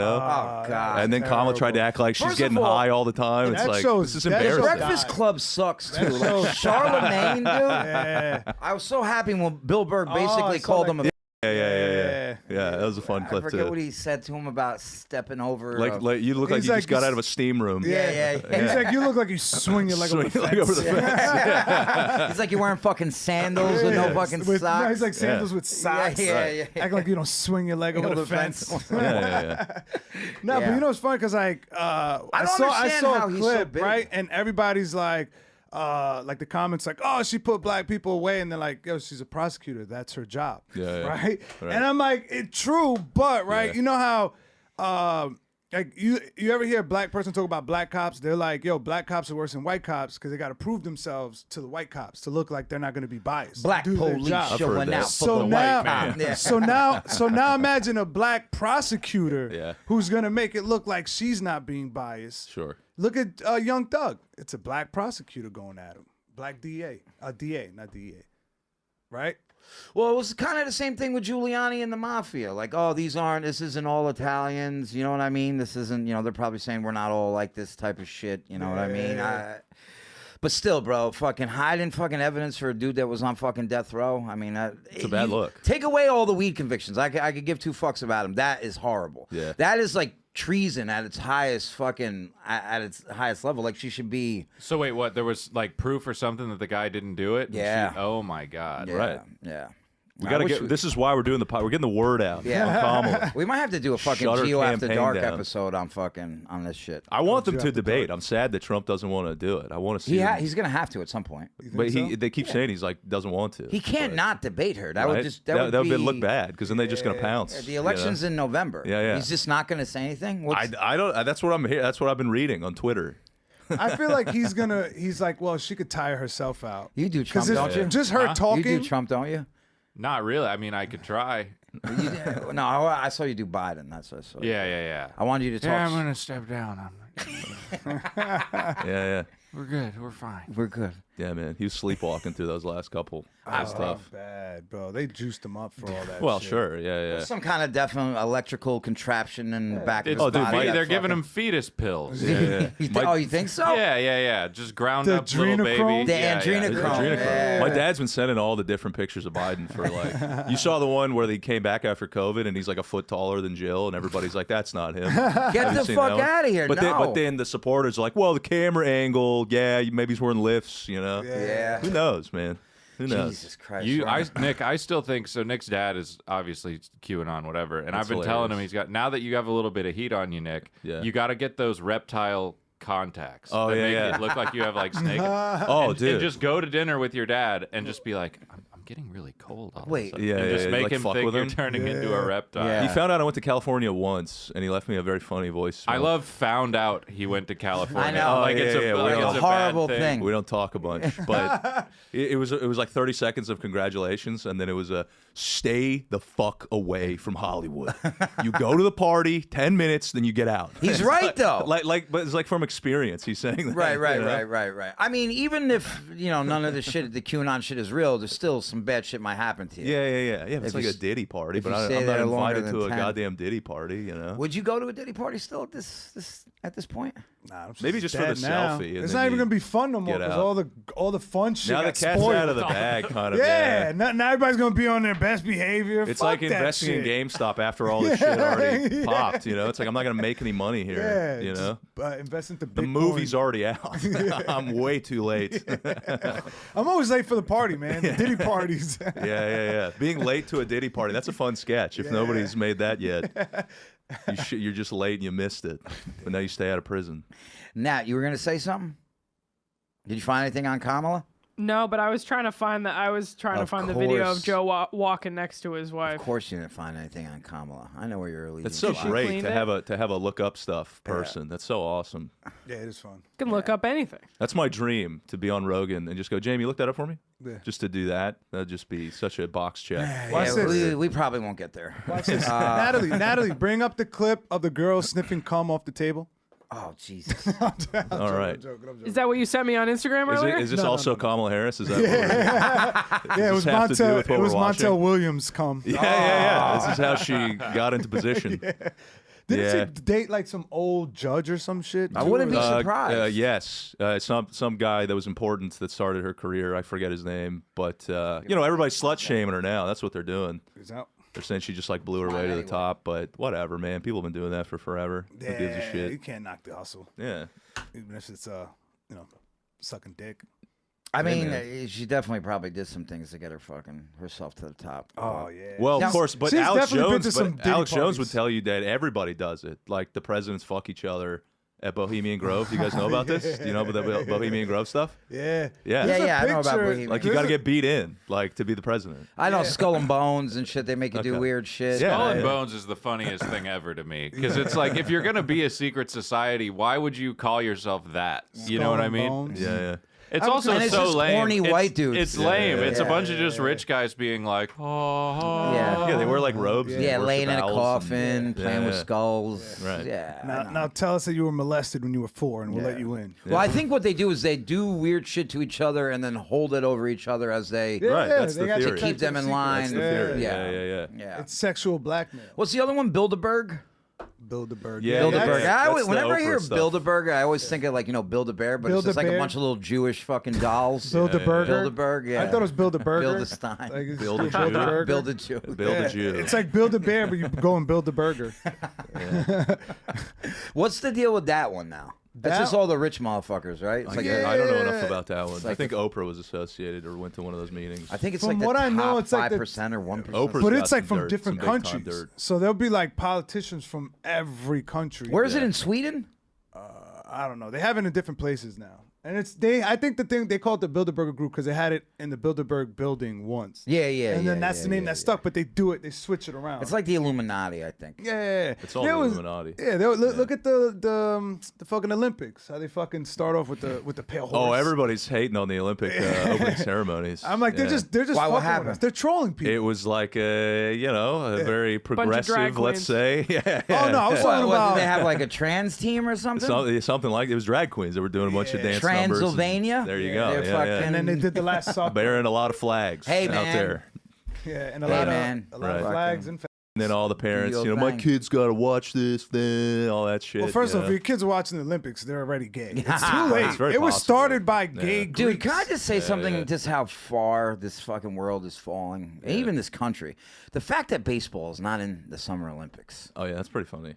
Speaker 1: God.
Speaker 5: and then Kamala tried to act like she's
Speaker 1: First of
Speaker 5: getting
Speaker 1: all,
Speaker 5: high all the time. It's
Speaker 4: that
Speaker 5: like
Speaker 4: shows-
Speaker 5: this is
Speaker 4: that shows
Speaker 5: embarrassing.
Speaker 1: Breakfast
Speaker 4: God.
Speaker 1: Club sucks, too.
Speaker 4: shows
Speaker 1: Like, Charlemagne, dude.
Speaker 4: Yeah.
Speaker 1: I was so happy when Bill Burr
Speaker 4: I
Speaker 1: basically
Speaker 4: saw
Speaker 1: called
Speaker 4: that.
Speaker 1: him a...
Speaker 5: Yeah, that was a fun
Speaker 1: I
Speaker 5: clip
Speaker 1: forget
Speaker 5: too.
Speaker 1: what he said to him about stepping over.
Speaker 5: Like you look like
Speaker 4: He's
Speaker 5: you
Speaker 4: like,
Speaker 5: just got
Speaker 4: this-
Speaker 5: out of a steam room.
Speaker 1: Yeah.
Speaker 4: He's like, you look like you swing your leg over the
Speaker 5: Swing
Speaker 4: fence.
Speaker 5: over the fence.
Speaker 1: He's like you're wearing fucking sandals with no fucking
Speaker 4: With-
Speaker 1: socks.
Speaker 4: No, he's like sandals with socks.
Speaker 1: Yeah.
Speaker 4: Act like you don't swing your leg over the fence.
Speaker 5: Yeah.
Speaker 4: No,
Speaker 1: Yeah.
Speaker 4: but you know what's funny? Because like I
Speaker 1: don't
Speaker 4: saw
Speaker 1: understand how
Speaker 4: a
Speaker 1: he's so
Speaker 4: clip,
Speaker 1: big.
Speaker 4: right? And everybody's like the comments like, oh, she put black people away, and they're like, yo, she's a prosecutor. That's her job.
Speaker 5: Yeah.
Speaker 4: Right?
Speaker 5: Right.
Speaker 4: And I'm like, it's true, but right,
Speaker 5: Yeah.
Speaker 4: you know how like you ever hear a black person talk about black cops? They're like, yo, black cops are worse than white cops because they got to prove themselves to the white cops to look like they're not going to be biased.
Speaker 1: Black
Speaker 4: do their
Speaker 1: police
Speaker 4: job.
Speaker 1: showing
Speaker 5: heard that.
Speaker 1: out for
Speaker 4: So
Speaker 1: the
Speaker 4: now,
Speaker 1: white cop. Yeah.
Speaker 4: so now imagine a black prosecutor
Speaker 5: Yeah.
Speaker 4: who's gonna make it look like she's not being biased.
Speaker 5: Sure.
Speaker 4: Look at Young Thug. It's a black prosecutor going at him. Black DA, DA, not DEA, right?
Speaker 1: Well, it was kind of the same thing with Giuliani and the mafia. Like, oh, this isn't all Italians. You know what I mean? This isn't, they're probably saying we're not all like this type of shit. You know what I mean? But still, bro, fucking hiding fucking evidence for a dude that was on fucking death row. I mean,
Speaker 5: It's a bad look.
Speaker 1: Take away all the weed convictions. I could give two fucks about him. That is horrible.
Speaker 5: Yeah.
Speaker 1: That is like treason at its highest fucking at its highest level. Like she should be.
Speaker 6: So wait, what? There was like proof or something that the guy didn't do it? And
Speaker 1: Yeah.
Speaker 6: oh my God.
Speaker 1: Yeah,
Speaker 5: Right.
Speaker 1: Yeah.
Speaker 5: We got to get. This is why we're doing the pod. We're getting the word out.
Speaker 1: Yeah.
Speaker 5: on Kamala.
Speaker 1: We might have to do a fucking
Speaker 5: Shut her
Speaker 1: Geo After
Speaker 5: campaign
Speaker 1: Dark
Speaker 5: down.
Speaker 1: episode on this shit.
Speaker 5: I want them to debate. I'm sad that Trump doesn't want to do it. I want to see. him.
Speaker 1: He's gonna have to at some point.
Speaker 5: But they keep saying he's like doesn't want to.
Speaker 1: He can't not debate her. That would
Speaker 5: Right?
Speaker 1: just that would be
Speaker 5: look bad because then they're just gonna pounce.
Speaker 1: The election's in November.
Speaker 5: Yeah.
Speaker 1: He's just not gonna say anything. What's,
Speaker 5: I don't. That's what I'm here. That's what I've been reading on Twitter.
Speaker 4: I feel like he's like, well, she could tire herself out.
Speaker 1: you do Trump,
Speaker 4: Because
Speaker 1: don't you?
Speaker 4: just her
Speaker 1: You
Speaker 4: talking.
Speaker 1: do Trump, don't you?
Speaker 6: Not really. I mean, I could try.
Speaker 1: You do- no, I saw you do Biden. That's what I saw.
Speaker 6: Yeah.
Speaker 1: I wanted you to talk.
Speaker 6: Yeah, I'm gonna step down.
Speaker 5: Yeah.
Speaker 6: We're good. We're fine.
Speaker 1: We're good.
Speaker 5: Yeah, man. He was sleepwalking through those last couple. That's
Speaker 4: Oh,
Speaker 5: tough.
Speaker 4: bad, bro. They juiced him up for all that.
Speaker 5: Well,
Speaker 4: shit.
Speaker 5: sure. Yeah.
Speaker 1: Some kind of definite electrical contraption in the back of his
Speaker 6: It's
Speaker 1: body.
Speaker 6: they're
Speaker 1: that
Speaker 6: giving
Speaker 1: fucking-
Speaker 6: him fetus pills.
Speaker 5: Yeah.
Speaker 1: Oh, you think so?
Speaker 6: Yeah. Just ground
Speaker 4: The
Speaker 6: up little baby.
Speaker 4: adrenochrome?
Speaker 1: The
Speaker 6: Yeah.
Speaker 1: adrenochrome.
Speaker 5: Adrenochrome.
Speaker 1: Yeah.
Speaker 5: My dad's been sending all the different pictures of Biden for like. You saw the one where he came back after COVID and he's like a foot taller than Jill, and everybody's like, "That's not him."
Speaker 1: Get
Speaker 5: Have you
Speaker 1: the
Speaker 5: seen
Speaker 1: fuck
Speaker 5: that one?
Speaker 1: out of here.
Speaker 5: But
Speaker 1: no.
Speaker 5: then the supporters are like, "Well, the camera angle, yeah, maybe he's wearing lifts, you know."
Speaker 1: Yeah.
Speaker 5: Who knows, man? Who knows?
Speaker 1: Jesus Christ. right.
Speaker 6: Nick, I still think so. Nick's dad is obviously QAnon, whatever, and
Speaker 5: That's
Speaker 6: I've been telling him
Speaker 5: hilarious.
Speaker 6: he's got. Now that you have a little bit of heat on you, Nick,
Speaker 5: Yeah.
Speaker 6: you got to get those reptile contacts.
Speaker 5: Oh,
Speaker 6: that
Speaker 5: yeah,
Speaker 6: make
Speaker 5: yeah.
Speaker 6: it look like you have like snake.
Speaker 5: Oh,
Speaker 6: and
Speaker 5: dude.
Speaker 6: just go to dinner with your dad and just be like, I'm getting really cold. All
Speaker 1: Wait.
Speaker 6: of a sudden.
Speaker 5: Yeah,
Speaker 6: and just
Speaker 5: yeah,
Speaker 6: make
Speaker 5: like
Speaker 6: him
Speaker 5: fuck
Speaker 6: think
Speaker 5: with
Speaker 6: you're
Speaker 5: him?
Speaker 6: turning into a reptile.
Speaker 1: Yeah.
Speaker 5: He found out I went to California once, and he left me a very funny voice.
Speaker 6: I love found out he went to California.
Speaker 1: I know.
Speaker 6: Like
Speaker 5: Oh,
Speaker 6: it's
Speaker 5: yeah, yeah,
Speaker 6: like
Speaker 5: we
Speaker 6: it's
Speaker 5: know.
Speaker 6: a
Speaker 1: Horrible
Speaker 6: bad
Speaker 1: thing.
Speaker 5: We don't talk a bunch, but it was like 30 seconds of congratulations, and then it was a stay the fuck away from Hollywood. You go to the party, 10 minutes, then you get out.
Speaker 1: He's right, though.
Speaker 5: But it's like from experience. He's saying that.
Speaker 1: Right.
Speaker 5: you know?
Speaker 1: I mean, even if, none of the shit, the QAnon shit is real, there's still some bad shit might happen to you.
Speaker 5: Yeah. It's
Speaker 1: If
Speaker 5: like
Speaker 1: you
Speaker 5: a Diddy party,
Speaker 1: if
Speaker 5: but
Speaker 1: you
Speaker 5: I'm
Speaker 1: stay
Speaker 5: not
Speaker 1: there longer
Speaker 5: invited
Speaker 1: than
Speaker 5: to a
Speaker 1: 10.
Speaker 5: goddamn Diddy party, you know?
Speaker 1: Would you go to a Diddy party still at this point?
Speaker 4: Nah, I'm
Speaker 5: Maybe just for
Speaker 4: dead
Speaker 5: the
Speaker 4: now.
Speaker 5: selfie, and
Speaker 4: It's
Speaker 5: then
Speaker 4: not even
Speaker 5: you
Speaker 4: gonna be fun no more
Speaker 5: get
Speaker 4: because
Speaker 5: out.
Speaker 4: all the fun shit
Speaker 5: Now the
Speaker 4: got
Speaker 5: cat's
Speaker 4: spoiled.
Speaker 5: out of the bag, kind of.
Speaker 4: Yeah, now everybody's gonna be on their best behavior.
Speaker 5: It's
Speaker 4: Fuck
Speaker 5: like
Speaker 4: that
Speaker 5: investing in
Speaker 4: shit.
Speaker 5: GameStop after all this shit already
Speaker 4: Yeah.
Speaker 5: popped, you know? It's like, I'm not going to make any money here,
Speaker 4: Yeah,
Speaker 5: you know?
Speaker 4: invest into Bitcoin.
Speaker 5: The movie's already out. I'm way too late.
Speaker 4: I'm always late for the party, man. The Diddy parties.
Speaker 5: Yeah. Being late to a Diddy party, that's a fun sketch. If nobody's made that yet, you're just late and you missed it. But now you stay out of prison.
Speaker 1: Nat, you were going to say something? Did you find anything on Kamala?
Speaker 7: No, but I was trying to find the video
Speaker 1: course.
Speaker 7: of Joe walking next to his wife.
Speaker 1: Of course you didn't find anything on Kamala. I know where you're leading.
Speaker 5: That's so
Speaker 7: she
Speaker 5: great
Speaker 7: cleaned
Speaker 5: to
Speaker 7: it?
Speaker 5: have a look up stuff person. That's so awesome.
Speaker 4: Yeah, it is fun.
Speaker 7: You can look up anything.
Speaker 5: That's my dream, to be on Rogan and just go, Jamie, look that up for me.
Speaker 4: Yeah.
Speaker 5: Just to do that, that'd just be such a box check.
Speaker 4: Watch this.
Speaker 1: we probably won't get there.
Speaker 4: Watch this. Natalie, bring up the clip of the girl sniffing cum off the table.
Speaker 1: Oh, Jesus.
Speaker 5: All right.
Speaker 7: Is that what you sent me on Instagram earlier?
Speaker 5: Is this
Speaker 4: No,
Speaker 5: also
Speaker 4: no.
Speaker 5: Kamala Harris? Is that
Speaker 4: Yeah, it was
Speaker 5: this have to do with what we're watching?
Speaker 4: Montel Williams cum.
Speaker 5: Yeah. This is how she got into position.
Speaker 4: Didn't she date like some old judge or some shit?
Speaker 1: I
Speaker 4: too?
Speaker 1: wouldn't be surprised.
Speaker 5: Yes, some guy that was important that started her career. I forget his name, but everybody's slut shaming her now. That's what they're doing.
Speaker 4: He's out.
Speaker 5: They're saying she just like blew her way to the top, but whatever, man. People have been doing that for forever. Who gives a
Speaker 4: You
Speaker 5: shit?
Speaker 4: can't knock the hustle,
Speaker 5: Yeah.
Speaker 4: even if it's sucking dick.
Speaker 1: I mean,
Speaker 5: man.
Speaker 1: she definitely probably did some things to get herself to the top.
Speaker 4: Oh yeah.
Speaker 5: Well,
Speaker 1: Now,
Speaker 5: of course, but
Speaker 4: she's
Speaker 5: Alex
Speaker 4: definitely been
Speaker 5: Jones,
Speaker 4: to some Diddy
Speaker 5: Alex Jones
Speaker 4: parties.
Speaker 5: would tell you that everybody does it. Like the presidents fuck each other at Bohemian Grove. You guys know about this? Do you know about the Bohemian Grove stuff?
Speaker 4: Yeah.
Speaker 5: Yeah.
Speaker 4: There's a
Speaker 1: Yeah, I know about
Speaker 4: picture-
Speaker 1: Bohemian.
Speaker 5: Like you got to get beat in, like to be the president.
Speaker 1: I know Skull and Bones and shit. They make you do
Speaker 5: Okay.
Speaker 1: weird shit.
Speaker 5: Yeah.
Speaker 6: Skull and Bones is the funniest thing ever to me because it's like if you're gonna be a secret society, why would you call yourself that? You know what I mean?
Speaker 4: Bones.
Speaker 5: Yeah.
Speaker 6: It's also
Speaker 1: And it's
Speaker 6: so
Speaker 1: just
Speaker 6: lame.
Speaker 1: horny
Speaker 6: It's-
Speaker 1: white dudes.
Speaker 6: It's lame. It's a
Speaker 1: Yeah.
Speaker 6: bunch of just rich guys being like, oh,
Speaker 1: Yeah.
Speaker 5: Yeah, they wear like robes. and
Speaker 1: Yeah,
Speaker 5: worship
Speaker 1: laying in a
Speaker 5: owls
Speaker 1: coffin,
Speaker 5: and-
Speaker 1: playing with
Speaker 5: Yeah.
Speaker 1: skulls.
Speaker 5: Right.
Speaker 1: Yeah. I know.
Speaker 4: Now tell us that you were molested when you were 4, and we'll let you in.
Speaker 1: Well, I think what they do is they do weird shit to each other and then hold it over each other as they
Speaker 4: Yeah,
Speaker 5: Right, that's
Speaker 4: they
Speaker 5: the
Speaker 4: got
Speaker 5: theory.
Speaker 1: to keep them in line.
Speaker 5: That's the theory.
Speaker 1: Yeah.
Speaker 5: Yeah.
Speaker 4: It's sexual blackmail.
Speaker 1: What's the other one? Bilderberg?
Speaker 4: Bilderberg.
Speaker 5: Yeah,
Speaker 1: Bilderberg.
Speaker 5: yeah.
Speaker 1: I always,
Speaker 5: That's the
Speaker 1: whenever I hear
Speaker 5: Oprah stuff.
Speaker 1: Bilderberg, I always think of like Build-A-Bear, but it's just like a
Speaker 4: Build-A-Bear.
Speaker 1: bunch of little Jewish fucking dolls.
Speaker 4: Build-A-Burger.
Speaker 1: Bilderberg, yeah.
Speaker 4: I thought it was Build-A-Burger.
Speaker 1: Build-A-Stein.
Speaker 4: Like, it's
Speaker 5: Build-A-Jew.
Speaker 4: Build-A-Burger.
Speaker 1: Build a Jew.
Speaker 5: Build a Jew.
Speaker 4: It's like Build-A-Bear, but you go and build a burger.
Speaker 1: What's the deal with that one now? That's
Speaker 4: That-
Speaker 1: just all the rich motherfuckers, right? It's like
Speaker 5: I don't know enough about that one. I
Speaker 1: like
Speaker 5: think Oprah was associated or went to one of those meetings.
Speaker 1: I think it's
Speaker 4: From
Speaker 1: like the
Speaker 4: what I know,
Speaker 1: top
Speaker 4: it's like the-
Speaker 1: 5% or 1%.
Speaker 5: Oprah's
Speaker 4: But
Speaker 5: got
Speaker 4: it's like
Speaker 5: some
Speaker 4: from
Speaker 5: dirt,
Speaker 4: different
Speaker 5: some big time
Speaker 4: countries.
Speaker 5: dirt.
Speaker 4: So there'll be like politicians from every country.
Speaker 1: Where is it in Sweden?
Speaker 4: I don't know. They have it in different places now. And I think the thing they call it the Bilderberger group because they had it in the Bilderberg building once.
Speaker 1: Yeah.
Speaker 4: And then that's
Speaker 1: yeah,
Speaker 4: the name
Speaker 1: yeah,
Speaker 4: that stuck, but they switch it around.
Speaker 1: It's like the Illuminati, I think.
Speaker 4: yeah.
Speaker 5: It's all
Speaker 4: There
Speaker 5: the
Speaker 4: was-
Speaker 5: Illuminati.
Speaker 4: Yeah, look at the fucking Olympics. How they fucking start off with the pale horse.
Speaker 5: Oh, everybody's hating on the Olympic opening ceremonies.
Speaker 4: I'm like, they're
Speaker 5: Yeah.
Speaker 4: just
Speaker 1: Why,
Speaker 4: fucking
Speaker 1: what
Speaker 4: with
Speaker 1: happened?
Speaker 4: us. They're trolling people.
Speaker 5: It was like a very progressive,
Speaker 7: drag
Speaker 5: let's
Speaker 7: queens.
Speaker 5: say. Yeah.
Speaker 4: Oh no, I was
Speaker 1: What,
Speaker 4: talking
Speaker 1: what,
Speaker 4: about
Speaker 1: did they have like a trans team or something?
Speaker 5: Something like it was drag queens that were doing a bunch of dancing numbers.
Speaker 1: Transylvania.
Speaker 5: There you go.
Speaker 1: They're
Speaker 5: Yeah,
Speaker 1: fucking-
Speaker 5: yeah.
Speaker 4: And then they did the last soccer.
Speaker 5: Bearing a lot of flags
Speaker 1: Hey,
Speaker 5: out
Speaker 1: man.
Speaker 5: there.
Speaker 4: Yeah, and a
Speaker 1: Hey,
Speaker 4: lot
Speaker 1: man.
Speaker 4: of
Speaker 5: Right.
Speaker 4: flags and.
Speaker 5: And then all the parents,
Speaker 1: your
Speaker 5: you know, my
Speaker 1: thing.
Speaker 5: kid's got to watch this, all that shit.
Speaker 4: Well, first
Speaker 5: you
Speaker 4: off, if
Speaker 5: know?
Speaker 4: your kids are watching the Olympics, they're already gay. It's too
Speaker 1: Right.
Speaker 4: late.
Speaker 5: It's very
Speaker 4: It was
Speaker 5: possible.
Speaker 4: started by gay
Speaker 1: Dude,
Speaker 4: Greeks.
Speaker 1: can I just say something?
Speaker 5: yeah.
Speaker 1: Just how far this fucking world is falling, even this country. The fact that baseball is not in the Summer Olympics.
Speaker 5: Oh, yeah, that's pretty funny.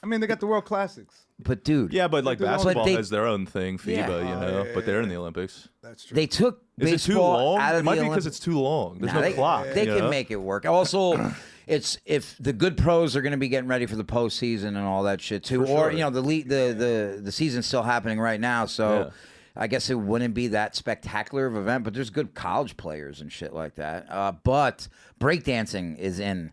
Speaker 4: I mean, they got the World Classics.
Speaker 1: But dude,
Speaker 5: Yeah, but like
Speaker 4: But
Speaker 5: basketball
Speaker 1: they-
Speaker 5: has their own thing, FIBA,
Speaker 1: Yeah.
Speaker 5: you know, but they're in the Olympics.
Speaker 4: That's true.
Speaker 1: they took
Speaker 5: Is it too
Speaker 1: baseball
Speaker 5: long?
Speaker 1: out of
Speaker 5: It might
Speaker 1: the
Speaker 5: be
Speaker 1: Olympics.
Speaker 5: because it's too long. There's
Speaker 1: Nah,
Speaker 5: no
Speaker 1: they,
Speaker 5: clock.
Speaker 1: They
Speaker 5: you
Speaker 1: can
Speaker 5: know?
Speaker 1: make it work. Also, it's if the good pros are going to be getting ready for the postseason and all that shit too,
Speaker 5: For
Speaker 1: or
Speaker 5: sure.
Speaker 1: you know the season's still happening right now, so.
Speaker 5: Yeah.
Speaker 1: I guess it wouldn't be that spectacular of an event, but there's good college players and shit like that. But breakdancing is in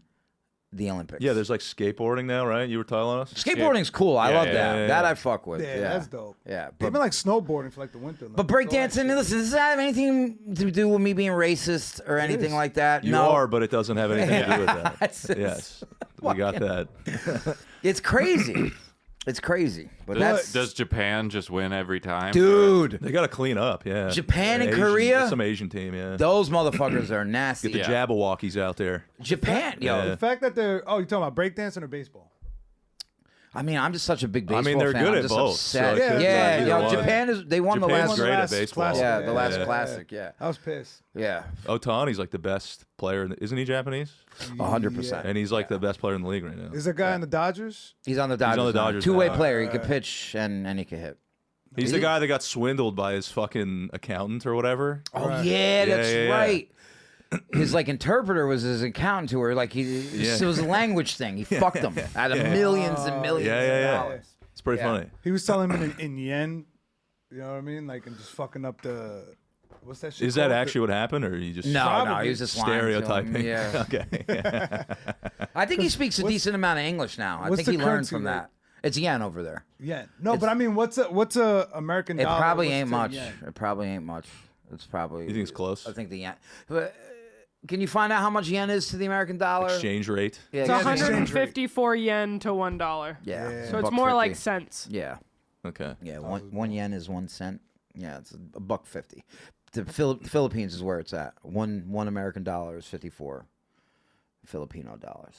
Speaker 1: the Olympics.
Speaker 5: Yeah, there's like skateboarding now, right? You were telling us?
Speaker 1: Skateboarding's cool. I
Speaker 5: Yeah,
Speaker 1: love
Speaker 5: yeah,
Speaker 1: that.
Speaker 5: yeah,
Speaker 1: That
Speaker 5: yeah.
Speaker 1: I fuck with.
Speaker 4: Yeah,
Speaker 1: Yeah,
Speaker 4: that's dope.
Speaker 1: Yeah,
Speaker 4: They've been like snowboarding for like the Winter
Speaker 1: but
Speaker 4: Olympics.
Speaker 1: breakdancing, listen, does that have anything to do with me being racist or anything
Speaker 4: is.
Speaker 1: like that?
Speaker 5: You
Speaker 1: no.
Speaker 5: are, but it doesn't have anything to do with that.
Speaker 1: It's-
Speaker 5: Yes, we got that.
Speaker 1: It's crazy. It's crazy. But that's
Speaker 6: Does Japan just win every time?
Speaker 1: dude.
Speaker 5: They got to clean up, yeah.
Speaker 1: Japan and
Speaker 5: Asian-
Speaker 1: Korea?
Speaker 5: Some Asian team, yeah.
Speaker 1: Those motherfuckers are nasty.
Speaker 5: Get the Jabberwockies out there.
Speaker 1: Japan, yo.
Speaker 5: Yeah.
Speaker 4: The fact that they're you're talking about breakdancing or baseball?
Speaker 1: I mean, I'm just such a big
Speaker 5: I
Speaker 1: baseball
Speaker 5: mean, they're
Speaker 1: fan.
Speaker 5: good
Speaker 1: I'm
Speaker 5: at
Speaker 1: just
Speaker 5: both,
Speaker 1: upset.
Speaker 5: so
Speaker 4: it could
Speaker 1: yeah,
Speaker 4: be
Speaker 1: yo,
Speaker 4: either one.
Speaker 1: Japan is. They won
Speaker 5: Japan's
Speaker 1: the
Speaker 5: great
Speaker 1: last.
Speaker 5: at baseball.
Speaker 4: classic.
Speaker 1: Yeah, the last
Speaker 5: Yeah.
Speaker 1: classic. Yeah,
Speaker 4: I was pissed.
Speaker 1: yeah,
Speaker 5: Otani's like the best player, isn't he Japanese?
Speaker 1: 100%.
Speaker 5: And he's like the best player in the league right now.
Speaker 4: Is there a guy in the Dodgers?
Speaker 1: He's on the Dodgers.
Speaker 5: on the
Speaker 1: now.
Speaker 5: Dodgers
Speaker 1: Two-way
Speaker 5: now.
Speaker 1: player. He could pitch and he could hit.
Speaker 5: He's the guy that got swindled by his fucking accountant or whatever.
Speaker 1: Oh yeah, that's
Speaker 5: yeah, yeah.
Speaker 1: right. His like interpreter was his accountant to her. Like it was a language thing. He fucked them out of millions and millions
Speaker 5: Yeah,
Speaker 1: of
Speaker 5: yeah, yeah.
Speaker 1: dollars.
Speaker 5: It's pretty
Speaker 1: Yeah.
Speaker 5: funny.
Speaker 4: He was telling him in yen. You know what I mean? Like, and just fucking up the. What's that shit?
Speaker 5: Is that
Speaker 4: called?
Speaker 5: actually what happened, or you just
Speaker 1: No,
Speaker 4: Probably
Speaker 1: he was just lying to him.
Speaker 5: stereotyping?
Speaker 1: Yeah,
Speaker 5: Okay.
Speaker 1: I think he speaks a decent amount of English now. I
Speaker 4: what's
Speaker 1: think
Speaker 4: the
Speaker 1: he learned
Speaker 4: currency
Speaker 1: from
Speaker 4: rate?
Speaker 1: that. It's yen over there.
Speaker 4: Yen? No, but I mean, what's a American
Speaker 1: It
Speaker 4: dollar?
Speaker 1: probably
Speaker 4: versus
Speaker 1: ain't
Speaker 4: a
Speaker 1: much.
Speaker 4: yen?
Speaker 1: It probably ain't much. It's probably.
Speaker 5: You think it's close?
Speaker 1: I think the yen. But, can you find out how much yen is to the American dollar?
Speaker 5: Exchange rate.
Speaker 1: Yeah,
Speaker 7: It's
Speaker 1: yeah,
Speaker 4: exchange rate.
Speaker 7: 154 yen to $1.
Speaker 1: Yeah,
Speaker 7: So it's more like cents.
Speaker 1: Yeah,
Speaker 5: Okay.
Speaker 1: yeah. One yen is 1 cent. Yeah, it's $1.50. The Philippines is where it's at. One American dollar is 54 Filipino dollars.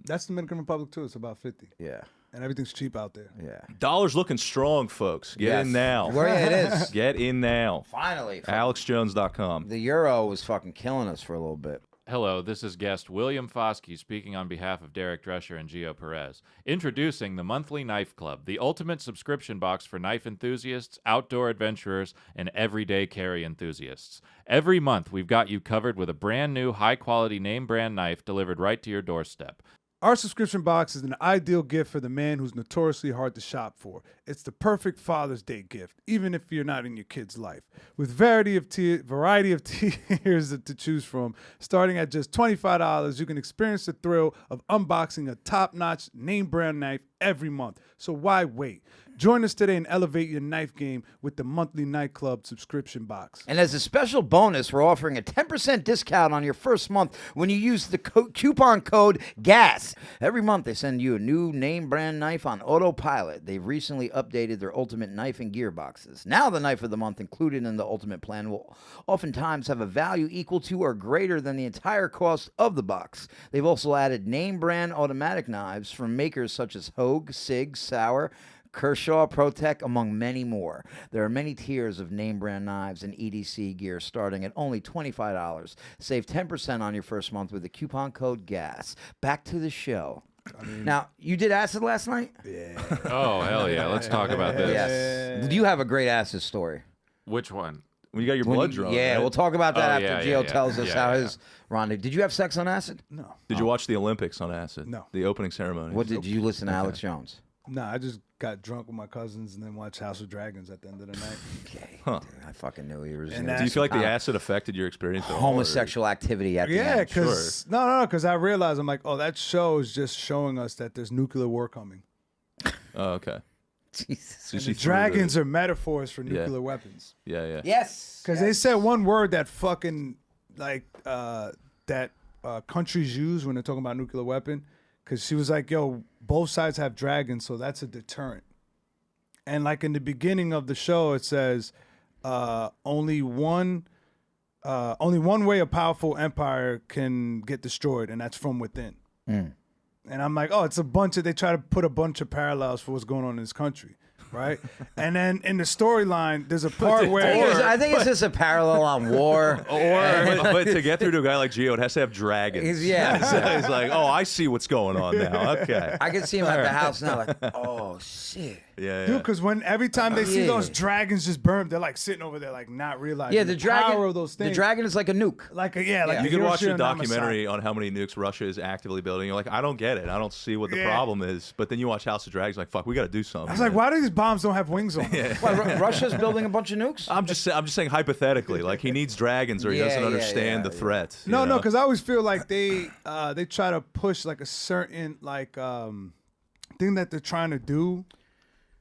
Speaker 4: That's Dominican Republic too. It's about 50,
Speaker 1: Yeah,
Speaker 4: and everything's cheap out there.
Speaker 1: yeah.
Speaker 5: Dollar's looking strong, folks. Get
Speaker 1: Yes.
Speaker 5: in now.
Speaker 1: Where it is.
Speaker 5: Get in now.
Speaker 1: Finally,
Speaker 5: AlexJones.com.
Speaker 1: the euro was fucking killing us for a little bit.
Speaker 6: Hello, this is guest William Foskey speaking on behalf of Derek Drescher and Geo Perez. Introducing the Monthly Knife Club, the ultimate subscription box for knife enthusiasts, outdoor adventurers, and everyday carry enthusiasts. Every month, we've got you covered with a brand new, high-quality name brand knife delivered right to your doorstep.
Speaker 4: Our subscription box is an ideal gift for the man who's notoriously hard to shop for. It's the perfect Father's Day gift, even if you're not in your kid's life. With variety of tiers to choose from, starting at just $25, you can experience the thrill of unboxing a top-notch name brand knife every month. So why wait? Join us today and elevate your knife game with the Monthly Knife Club subscription box.
Speaker 1: And as a special bonus, we're offering a 10% discount on your first month when you use the coupon code GAS. Every month, they send you a new name brand knife on autopilot. They've recently updated their ultimate knife and gear boxes. Now, the knife of the month included in the ultimate plan will oftentimes have a value equal to or greater than the entire cost of the box. They've also added name brand automatic knives from makers such as Hogue, Sig, Sauer, Kershaw, Protec, among many more. There are many tiers of name brand knives and EDC gear starting at only $25. Save 10% on your first month with the coupon code GAS. Back to the show. Now, you did acid last night?
Speaker 6: Oh, hell yeah. Let's talk about this.
Speaker 1: Yes. You have a great acid story.
Speaker 6: Which one?
Speaker 5: When you got your
Speaker 1: When
Speaker 5: blood
Speaker 1: you-
Speaker 5: drawn.
Speaker 1: yeah,
Speaker 5: right?
Speaker 1: we'll talk about that
Speaker 6: Oh,
Speaker 1: after
Speaker 6: yeah,
Speaker 1: Geo
Speaker 6: yeah,
Speaker 1: tells us
Speaker 6: yeah,
Speaker 1: how
Speaker 6: yeah.
Speaker 1: his rendezvous. Did you have sex on acid?
Speaker 4: No.
Speaker 5: Did you watch the Olympics on acid?
Speaker 4: No.
Speaker 5: The opening ceremony.
Speaker 1: What did you listen to Alex Jones?
Speaker 4: Nah, I just got drunk with my cousins and then watched House of Dragons at the end of the night.
Speaker 1: Okay.
Speaker 5: Huh.
Speaker 1: Dude, I fucking knew he was
Speaker 4: And
Speaker 1: gonna
Speaker 5: Do you feel like the
Speaker 1: kinda
Speaker 5: acid affected your experience at all, or-
Speaker 1: homosexual activity at the
Speaker 4: Yeah,
Speaker 1: end.
Speaker 4: because because I realized I'm like, oh, that show is just showing us that there's nuclear war coming.
Speaker 5: Oh, okay.
Speaker 1: Jesus.
Speaker 5: So you
Speaker 4: The
Speaker 5: see through
Speaker 4: dragons are metaphors for nuclear weapons.
Speaker 5: Yeah, yeah.
Speaker 1: Yes.
Speaker 4: Because they said one word that fucking like that countries use when they're talking about nuclear weapon. Because she was like, yo, both sides have dragons, so that's a deterrent. And like in the beginning of the show, it says only one way a powerful empire can get destroyed, and that's from within. And I'm like, oh, it's a bunch of, they try to put a bunch of parallels for what's going on in this country, right? And then in the storyline, there's a part where
Speaker 1: I think it's just a parallel on war.
Speaker 5: but to get through to a guy like Geo, it has to have dragons.
Speaker 1: Yeah.
Speaker 5: So he's like, oh, I see what's going on now. Okay.
Speaker 1: I can see him at the house now, like, oh shit.
Speaker 5: Yeah.
Speaker 4: dude, because every time they see
Speaker 1: Yeah.
Speaker 4: those dragons just burn, they're like sitting over there, like not realizing
Speaker 1: Yeah, the dragon.
Speaker 4: power of those things.
Speaker 1: The dragon is like a nuke.
Speaker 4: like
Speaker 5: You can watch a documentary on how many nukes Russia is actively building. You're like, I don't get it. I don't see what the problem is. But then you watch House of Dragons, like, fuck, we got to do something.
Speaker 4: I was like, why do these bombs don't have wings on them?
Speaker 1: What, Russia's building a bunch of nukes?
Speaker 5: I'm just saying hypothetically, like he needs dragons or he doesn't understand the threat. you
Speaker 4: No,
Speaker 5: know?
Speaker 4: because I always feel like they try to push like a certain thing that they're trying to do,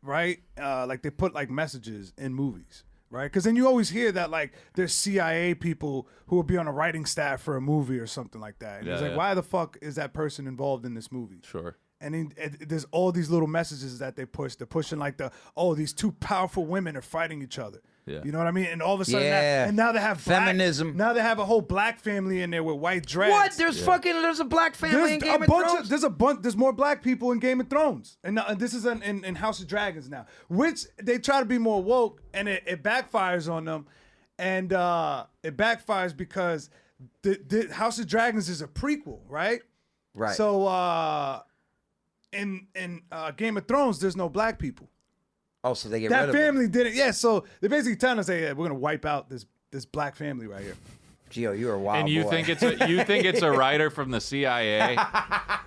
Speaker 4: right? Like they put like messages in movies, right? Because then you always hear that like there's CIA people who will be on a writing staff for a movie or something like that. And it's like, why the fuck is that person involved in this movie?
Speaker 5: Sure.
Speaker 4: And then there's all these little messages that they push. They're pushing like these two powerful women are fighting each other.
Speaker 5: Yeah.
Speaker 4: You know what I mean? And all of a sudden,
Speaker 1: Yeah.
Speaker 4: and now they have
Speaker 1: Feminism.
Speaker 4: Now they have a whole black family in there with white dreads.
Speaker 1: What? There's a black family in Game of Thrones?
Speaker 4: There's more black people in Game of Thrones, and this is in House of Dragons now, which they try to be more woke, and it backfires on them, and it backfires because the House of Dragons is a prequel, right?
Speaker 1: Right.
Speaker 4: So in Game of Thrones, there's no black people.
Speaker 1: Oh, so they get
Speaker 4: That
Speaker 1: rid of them.
Speaker 4: family did it. Yeah, so they basically telling us, hey, yeah, we're gonna wipe out this black family right here.
Speaker 1: Geo, you're a wild
Speaker 6: And you
Speaker 1: boy.
Speaker 6: think it's a writer from the CIA?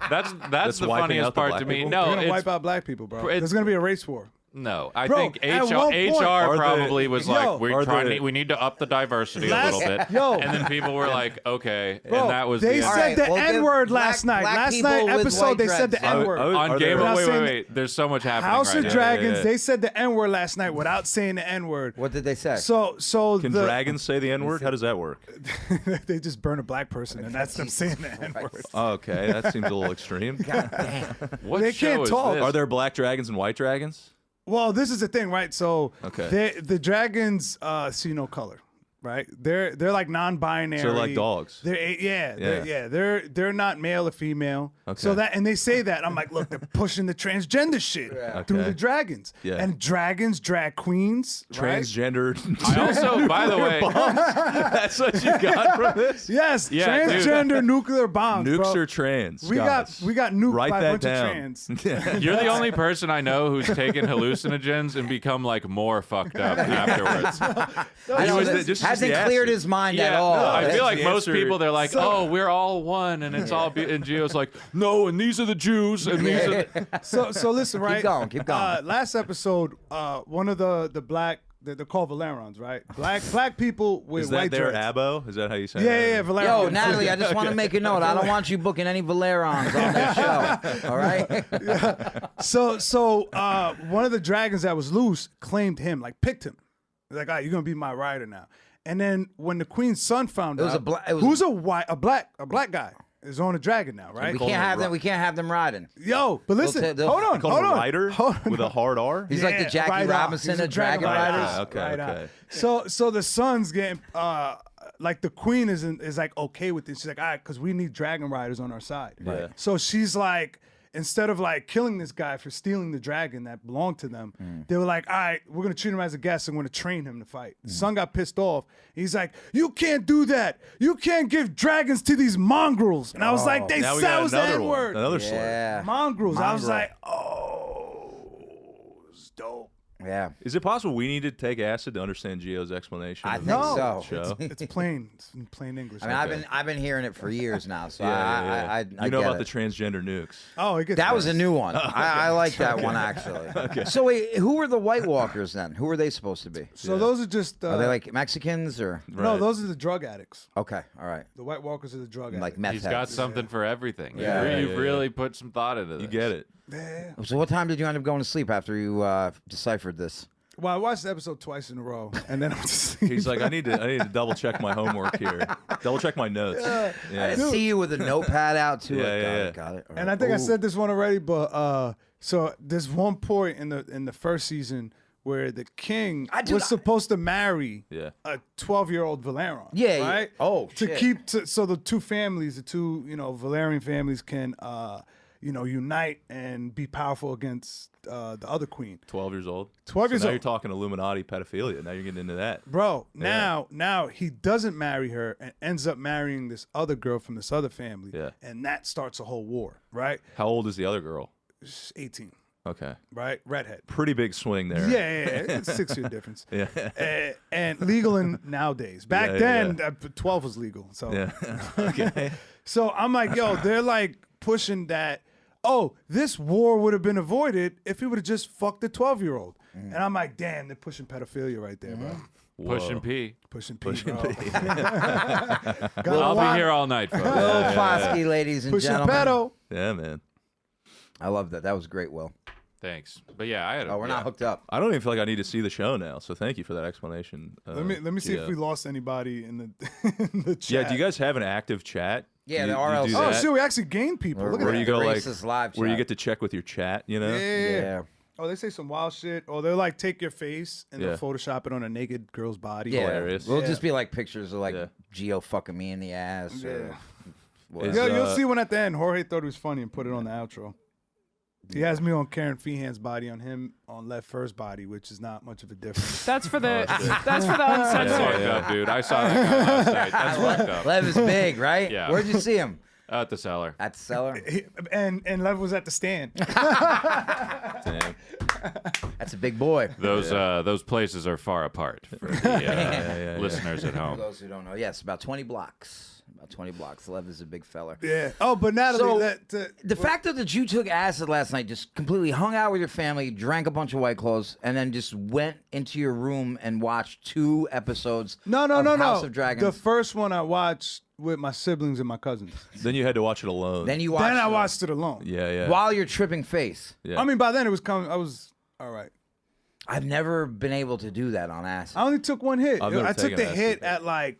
Speaker 6: That's the
Speaker 5: wiping
Speaker 6: funniest
Speaker 5: out the
Speaker 6: part
Speaker 5: black
Speaker 6: to me.
Speaker 5: people?
Speaker 6: No,
Speaker 4: We're gonna
Speaker 6: it's
Speaker 4: wipe out black people, bro.
Speaker 6: it's-
Speaker 4: There's gonna be a race war.
Speaker 6: No, I
Speaker 4: Bro,
Speaker 6: think
Speaker 4: at
Speaker 6: HR,
Speaker 4: one point-
Speaker 6: HR
Speaker 5: Are
Speaker 6: probably was
Speaker 4: Yo,
Speaker 6: like, we need to up the diversity a little bit.
Speaker 4: Yo.
Speaker 6: And then people were like, okay.
Speaker 4: Bro,
Speaker 6: and that was
Speaker 4: they
Speaker 6: the end.
Speaker 4: said
Speaker 1: Alright,
Speaker 4: the
Speaker 1: well, give
Speaker 4: N-word last
Speaker 1: black
Speaker 4: night. Last
Speaker 1: people
Speaker 4: night
Speaker 1: with
Speaker 4: episode,
Speaker 1: white
Speaker 4: they said the
Speaker 1: dreads.
Speaker 4: N-word.
Speaker 6: On
Speaker 5: Are
Speaker 6: Game
Speaker 5: there-
Speaker 6: of
Speaker 4: Without saying-
Speaker 6: wait. There's so much happening
Speaker 4: House
Speaker 6: right
Speaker 4: of
Speaker 6: now.
Speaker 4: Dragons, they said the N-word last night without saying the N-word.
Speaker 1: What did they say?
Speaker 4: So
Speaker 5: Can dragons say the N-word? How does that work?
Speaker 4: they just burn a black person, and that's them saying the N-word.
Speaker 5: Okay, that seems a little extreme.
Speaker 6: What
Speaker 4: They
Speaker 6: show
Speaker 4: can't
Speaker 6: is
Speaker 4: talk.
Speaker 6: this?
Speaker 5: Are there black dragons and white dragons?
Speaker 4: Well, this is the thing, right? So
Speaker 5: Okay.
Speaker 4: the dragons see no color, right? They're like non-binary.
Speaker 5: So they're like dogs.
Speaker 4: They're not male or female.
Speaker 5: Okay.
Speaker 4: So and they say that. I'm like, look, they're pushing the transgender shit through
Speaker 5: Okay.
Speaker 4: the dragons.
Speaker 5: Yeah.
Speaker 4: And dragons, drag queens, right?
Speaker 5: Transgender.
Speaker 6: I also, by the way,
Speaker 5: That's what you got from this?
Speaker 4: Yes,
Speaker 6: Yeah, dude.
Speaker 4: transgender nuclear bombs.
Speaker 5: Nukes
Speaker 4: bro.
Speaker 5: are trans.
Speaker 4: we got nuked
Speaker 5: Write
Speaker 4: by a
Speaker 5: that
Speaker 4: bunch
Speaker 5: down.
Speaker 4: of trans.
Speaker 6: you're the only person I know who's taken hallucinogens and become like more fucked up afterwards.
Speaker 1: I know,
Speaker 5: was
Speaker 1: this
Speaker 5: the- just
Speaker 1: hasn't
Speaker 5: the
Speaker 1: cleared
Speaker 5: acid.
Speaker 1: his mind at
Speaker 6: Yeah,
Speaker 1: all.
Speaker 6: no, I
Speaker 5: That's
Speaker 6: feel like
Speaker 5: the
Speaker 6: most
Speaker 5: answer.
Speaker 6: people, they're like, oh, we're all one, and it's all, and Geo's like, no, and these are the Jews, and these are.
Speaker 4: So listen, right?
Speaker 1: Keep going.
Speaker 4: Last episode, one of the black, they're called Valerons, right? Black people with
Speaker 5: Is that
Speaker 4: white
Speaker 5: their
Speaker 4: dreads.
Speaker 5: Abo? Is that how you say
Speaker 4: Yeah,
Speaker 5: it?
Speaker 4: Valerons.
Speaker 1: Yo, Natalie, I just want to make a note. I don't want you booking any Valerons on that show. All right?
Speaker 4: So one of the dragons that was loose claimed him, like picked him. Like, all right, you're gonna be my rider now. And then when the queen's son found
Speaker 1: It was
Speaker 4: out,
Speaker 1: a bla- it was-
Speaker 4: who's a black guy is on a dragon now, right?
Speaker 1: We can't have them riding.
Speaker 4: Yo, but listen,
Speaker 1: they'll-
Speaker 4: hold on,
Speaker 5: Called
Speaker 4: hold
Speaker 5: a
Speaker 4: on,
Speaker 5: rider
Speaker 4: hold on.
Speaker 5: with a hard R?
Speaker 1: He's like the Jackie
Speaker 4: right on.
Speaker 1: Robinson
Speaker 4: He's a
Speaker 1: of Dragon
Speaker 4: rider.
Speaker 1: Riders.
Speaker 5: Okay,
Speaker 4: Right on.
Speaker 5: okay.
Speaker 4: So the son's getting like the queen is like okay with this. She's like, all right, because we need dragon riders on our side.
Speaker 5: Yeah.
Speaker 4: So she's like, instead of like killing this guy for stealing the dragon that belonged to them, they were like, all right, we're gonna treat him as a guest and we're gonna train him to fight. The son got pissed off. He's like, you can't do that. You can't give dragons to these mongrels. And I was like, they
Speaker 5: Now we
Speaker 4: said
Speaker 5: got
Speaker 4: it was the
Speaker 5: another one.
Speaker 4: N-word.
Speaker 5: Another slur.
Speaker 1: Yeah.
Speaker 4: Mongrels. I was
Speaker 1: Mongrel.
Speaker 4: like, oh, it's dope.
Speaker 1: Yeah.
Speaker 5: Is it possible we need to take acid to understand Geo's explanation?
Speaker 1: I
Speaker 5: of
Speaker 1: think
Speaker 5: this
Speaker 1: so.
Speaker 5: Show?
Speaker 4: It's plain. It's in plain English.
Speaker 1: I mean, I've been hearing it for years now, so I
Speaker 5: you know
Speaker 1: get
Speaker 5: about
Speaker 1: it.
Speaker 5: the transgender nukes.
Speaker 4: Oh, it gets
Speaker 1: That was a
Speaker 4: worse.
Speaker 1: new one. I like that one actually. So wait, who were the White Walkers then? Who were they supposed to be?
Speaker 4: So those are just.
Speaker 1: Are they like Mexicans or?
Speaker 4: No,
Speaker 5: Right.
Speaker 4: those are the drug addicts.
Speaker 1: Okay, all right.
Speaker 4: The White Walkers are the drug
Speaker 1: Like
Speaker 4: addicts.
Speaker 1: meth
Speaker 6: He's got
Speaker 1: heads.
Speaker 6: something for everything.
Speaker 1: Yeah,
Speaker 6: You've really put some thought into this.
Speaker 5: You get it.
Speaker 4: Yeah.
Speaker 1: So what time did you end up going to sleep after you deciphered this?
Speaker 4: Well, I watched the episode twice in a row, and then I'm just.
Speaker 5: He's like, I need to double check my homework here. Double check my notes.
Speaker 1: I
Speaker 5: Yeah.
Speaker 1: see you with a notepad out too.
Speaker 5: Yeah,
Speaker 1: Got it. All
Speaker 4: And
Speaker 1: right.
Speaker 4: I think I
Speaker 1: Ooh.
Speaker 4: said this one already, but so there's one point in the first season where the king
Speaker 1: Dude,
Speaker 4: was supposed to marry
Speaker 5: Yeah.
Speaker 4: a 12-year-old Valerian.
Speaker 1: Yeah, yeah.
Speaker 4: right.
Speaker 1: Oh,
Speaker 4: to
Speaker 1: shit.
Speaker 4: keep so the two families, the two Valerian families can unite and be powerful against the other queen.
Speaker 5: 12 years old.
Speaker 4: 12
Speaker 5: So
Speaker 4: years
Speaker 5: now
Speaker 4: old.
Speaker 5: you're talking Illuminati pedophilia. Now you're getting into that.
Speaker 4: Bro, now he doesn't marry her and ends up marrying this other girl from this other family.
Speaker 5: Yeah.
Speaker 4: And that starts a whole war, right?
Speaker 5: How old is the other girl?
Speaker 4: She's 18,
Speaker 5: Okay.
Speaker 4: right? Redhead.
Speaker 5: Pretty big swing there.
Speaker 4: Yeah, it's a 6-year difference.
Speaker 5: Yeah.
Speaker 4: And legal in nowadays. Back
Speaker 5: Yeah,
Speaker 4: then, 12 was legal. So,
Speaker 5: Yeah. Okay.
Speaker 4: so I'm like, yo, they're like pushing that. Oh, this war would have been avoided if he would have just fucked the 12-year-old. And I'm like, damn, they're pushing pedophilia right there, bro.
Speaker 6: Pushing P.
Speaker 4: Pushing P, bro.
Speaker 6: I'll be here all night, folks.
Speaker 1: Will Foskey, ladies and
Speaker 4: Pushing
Speaker 1: gentlemen.
Speaker 4: pedo.
Speaker 5: Yeah, man.
Speaker 1: I love that. That was great, Will.
Speaker 6: Thanks. But yeah, I had a,
Speaker 1: Oh, we're not hooked up.
Speaker 5: I don't even feel like I need to see the show now. So thank you for that explanation.
Speaker 4: Let me see if we lost anybody in the chat.
Speaker 5: Yeah. Do you guys have an active chat?
Speaker 1: Yeah,
Speaker 5: Do
Speaker 1: the
Speaker 5: you
Speaker 1: RLC.
Speaker 5: do
Speaker 4: Oh
Speaker 5: that?
Speaker 4: shit, we actually gained people. Look at
Speaker 5: Where
Speaker 4: that.
Speaker 5: you go like
Speaker 1: Racist live
Speaker 5: where you
Speaker 1: chat.
Speaker 5: get to check with your chat, you know?
Speaker 4: Yeah. Oh, they say some wild shit. Or they'll like take your face and
Speaker 5: Yeah.
Speaker 4: they'll Photoshop it on a naked girl's body.
Speaker 1: Yeah,
Speaker 5: Hilarious.
Speaker 1: we'll
Speaker 4: Yeah.
Speaker 1: just be like pictures of like
Speaker 5: Yeah.
Speaker 1: Geo fucking me in the ass. Or
Speaker 4: Yeah.
Speaker 1: whatever.
Speaker 5: Is,
Speaker 4: Yeah, you'll see one at the end. Jorge thought it was funny and put it on the outro. He has me on Karen Feehan's body, on him on Left First body, which is not much of a difference.
Speaker 7: That's for the that's for the
Speaker 6: That's
Speaker 7: uncensored.
Speaker 6: fucked up, dude. I saw that guy last night. That's fucked up.
Speaker 1: Lev is big, right?
Speaker 6: Yeah.
Speaker 1: Where'd you see him?
Speaker 6: At the cellar.
Speaker 1: At the cellar.
Speaker 4: And Lev was at the stand.
Speaker 5: Damn.
Speaker 1: That's a big boy.
Speaker 6: Those places are far apart for the listeners at
Speaker 1: For
Speaker 6: home.
Speaker 1: those who don't know, yes, about 20 blocks. About 20 blocks. Lev is a big feller.
Speaker 4: Yeah. Oh, but Natalie,
Speaker 1: So, the fact that you took acid last night, just completely hung out with your family, drank a bunch of White Claws, and then just went into your room and watched 2 episodes
Speaker 4: no,
Speaker 1: of House
Speaker 4: no.
Speaker 1: of Dragons.
Speaker 4: The first one I watched with my siblings and my cousins.
Speaker 5: Then you had to watch it alone.
Speaker 1: then you watched
Speaker 4: Then I
Speaker 1: it
Speaker 4: watched it alone.
Speaker 5: yeah.
Speaker 1: while you're tripping face.
Speaker 5: Yeah.
Speaker 4: I mean, by then it was coming. I was all right.
Speaker 1: I've never been able to do that on acid.
Speaker 4: I only took one hit.
Speaker 5: I've never
Speaker 4: I took
Speaker 5: taken
Speaker 4: the
Speaker 5: acid.
Speaker 4: hit at like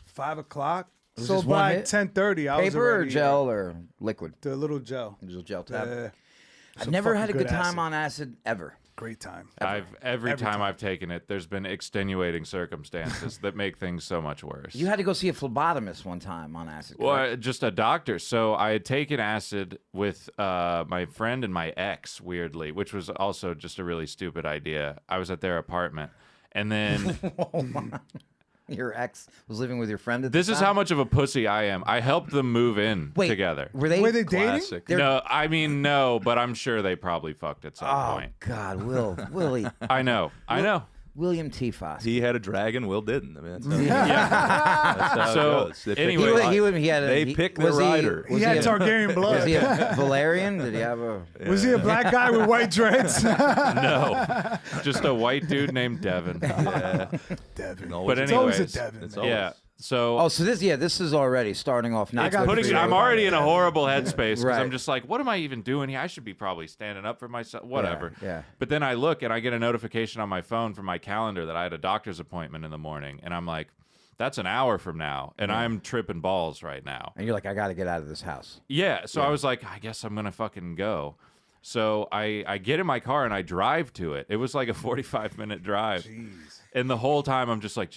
Speaker 4: 5 o'clock.
Speaker 1: Was
Speaker 4: So
Speaker 1: this one
Speaker 4: by
Speaker 1: hit?
Speaker 4: 10:30, I was
Speaker 1: Paper or
Speaker 4: already,
Speaker 1: gel or liquid?
Speaker 4: The little gel.
Speaker 1: Just gel tab.
Speaker 4: Yeah.
Speaker 1: I've
Speaker 4: Some
Speaker 1: never
Speaker 4: fucking
Speaker 1: had a good time
Speaker 4: acid.
Speaker 1: on acid ever.
Speaker 4: Great time.
Speaker 6: Every time I've taken it, there's been extenuating circumstances that make things so much worse.
Speaker 1: You had to go see a phlebotomist one time on acid.
Speaker 6: Well,
Speaker 1: correct?
Speaker 6: just a doctor. So I had taken acid with my friend and my ex, weirdly, which was also just a really stupid idea. I was at their apartment, and then
Speaker 1: Oh my. Your ex was living with your friend at the
Speaker 6: this is
Speaker 1: time?
Speaker 6: how much of a pussy I am. I helped them move in
Speaker 1: Wait,
Speaker 6: together.
Speaker 1: Were they
Speaker 4: dating?
Speaker 5: Classic.
Speaker 6: No, I mean no, but I'm sure they probably fucked at some
Speaker 1: Oh
Speaker 6: point.
Speaker 1: God, Willie,
Speaker 6: I know.
Speaker 1: William T. Foskey.
Speaker 5: He had a dragon, Will didn't. I mean, that's how,
Speaker 6: Yeah.
Speaker 5: that's how
Speaker 6: So,
Speaker 5: it goes. They pick
Speaker 6: anyway-
Speaker 5: the
Speaker 1: He had a,
Speaker 5: They
Speaker 1: he-
Speaker 5: pick the
Speaker 1: was
Speaker 5: rider.
Speaker 1: was
Speaker 4: He had
Speaker 1: a-
Speaker 4: Targaryen
Speaker 1: Was
Speaker 4: blood.
Speaker 1: he a Valerian? Did he have a?
Speaker 4: Was he a black guy with white dreads?
Speaker 6: No, just a white dude named Devin.
Speaker 4: Devin.
Speaker 5: Always
Speaker 6: But
Speaker 5: a
Speaker 4: It's always a
Speaker 6: anyways,
Speaker 4: Devin.
Speaker 5: It's
Speaker 4: man.
Speaker 5: always-
Speaker 6: Yeah. So
Speaker 1: Oh, so this is already starting off not
Speaker 4: got
Speaker 1: good for you.
Speaker 6: I'm already in a horrible headspace because
Speaker 1: Right.
Speaker 6: I'm just like, what am I even doing here? I should be probably standing up for myself, whatever.
Speaker 1: yeah.
Speaker 6: But then I look and I get a notification on my phone from my calendar that I had a doctor's appointment in the morning, and I'm like, that's an hour from now, and I'm tripping balls right now.
Speaker 1: And you're like, I got to get out of this house.
Speaker 6: Yeah, so I was like, I guess I'm gonna fucking go. So I get in my car and I drive to it. It was like a 45-minute drive.
Speaker 4: Jeez.
Speaker 6: And the whole time I'm just like,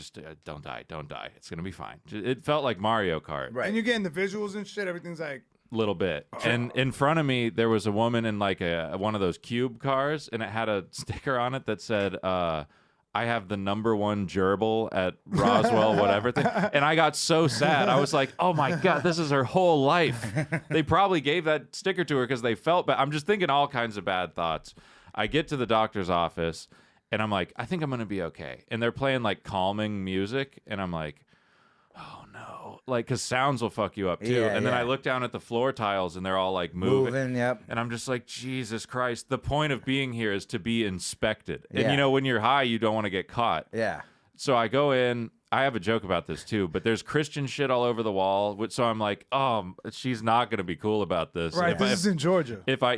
Speaker 6: don't die. It's gonna be fine. It felt like Mario Kart.
Speaker 1: Right.
Speaker 4: And you're getting the visuals and shit. Everything's like,
Speaker 6: Little bit. And in front of me there was a woman in like one of those cube cars, and it had a sticker on it that said I have the #1 gerbil at Roswell, whatever thing. And I got so sad. I was like, oh my God, this is her whole life. They probably gave that sticker to her because they felt bad. I'm just thinking all kinds of bad thoughts. I get to the doctor's office and I'm like, I think I'm going to be okay. And they're playing like calming music. And I'm like, oh no. Like, because sounds will fuck you up too.
Speaker 1: Yeah,
Speaker 6: and then
Speaker 1: yeah.
Speaker 6: I look down at the floor tiles and they're all like moving.
Speaker 1: Moving, yep.
Speaker 6: And I'm just like, Jesus Christ, the point of being here is to be inspected. And
Speaker 1: Yeah.
Speaker 6: you know, when you're high, you don't want to get caught.
Speaker 1: Yeah.
Speaker 6: So I go in. I have a joke about this too, but there's Christian shit all over the wall. So I'm like, oh, she's not going to be cool about this.
Speaker 4: right,
Speaker 6: If
Speaker 4: this is in Georgia.
Speaker 6: if I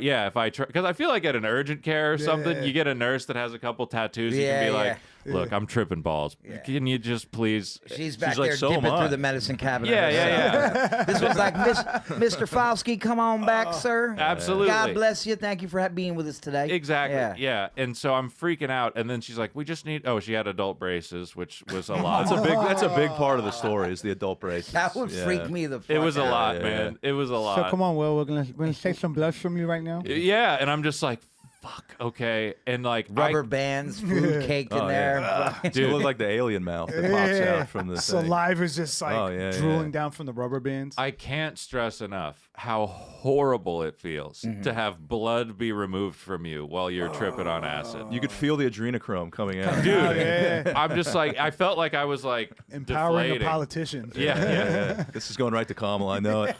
Speaker 6: try, because I feel like at an urgent care or something,
Speaker 4: Yeah.
Speaker 6: you get a nurse that has a couple tattoos. You
Speaker 1: Yeah,
Speaker 6: can be
Speaker 1: yeah.
Speaker 6: like, look, I'm tripping balls.
Speaker 1: Yeah.
Speaker 6: Can you just please?
Speaker 1: She's back
Speaker 5: like,
Speaker 1: there
Speaker 5: "So am
Speaker 1: dipping
Speaker 5: I."
Speaker 1: through the medicine cabinet.
Speaker 6: Yeah.
Speaker 1: This was like, Mr. Foskey, come on back, sir.
Speaker 6: Absolutely.
Speaker 1: God bless you. Thank you for being with us today.
Speaker 6: Exactly. Yeah. And so I'm freaking out, and then she's like, "We just need." Oh, she had adult braces, which was a lot.
Speaker 5: That's a big part of the story is the adult braces.
Speaker 1: That would freak me the fuck
Speaker 6: It was a
Speaker 1: out.
Speaker 6: lot, man. It was a lot.
Speaker 8: So come on, Will. We're gonna take some blush from you right now.
Speaker 6: Yeah, and I'm just like, fuck, okay, and like
Speaker 1: Rubber bands, food caked in there.
Speaker 5: It looked like the alien mouth that pops out from the thing.
Speaker 4: Saliva's just like drooling down from the rubber bands.
Speaker 6: I can't stress enough how horrible it feels to have blood be removed from you while you're tripping on acid.
Speaker 5: You could feel the adrenochrome coming out.
Speaker 6: Dude, I'm just like, I felt like I was like
Speaker 4: Empowering
Speaker 6: deflating.
Speaker 4: a politician.
Speaker 6: Yeah.
Speaker 5: This is going right to Kamala. I know it.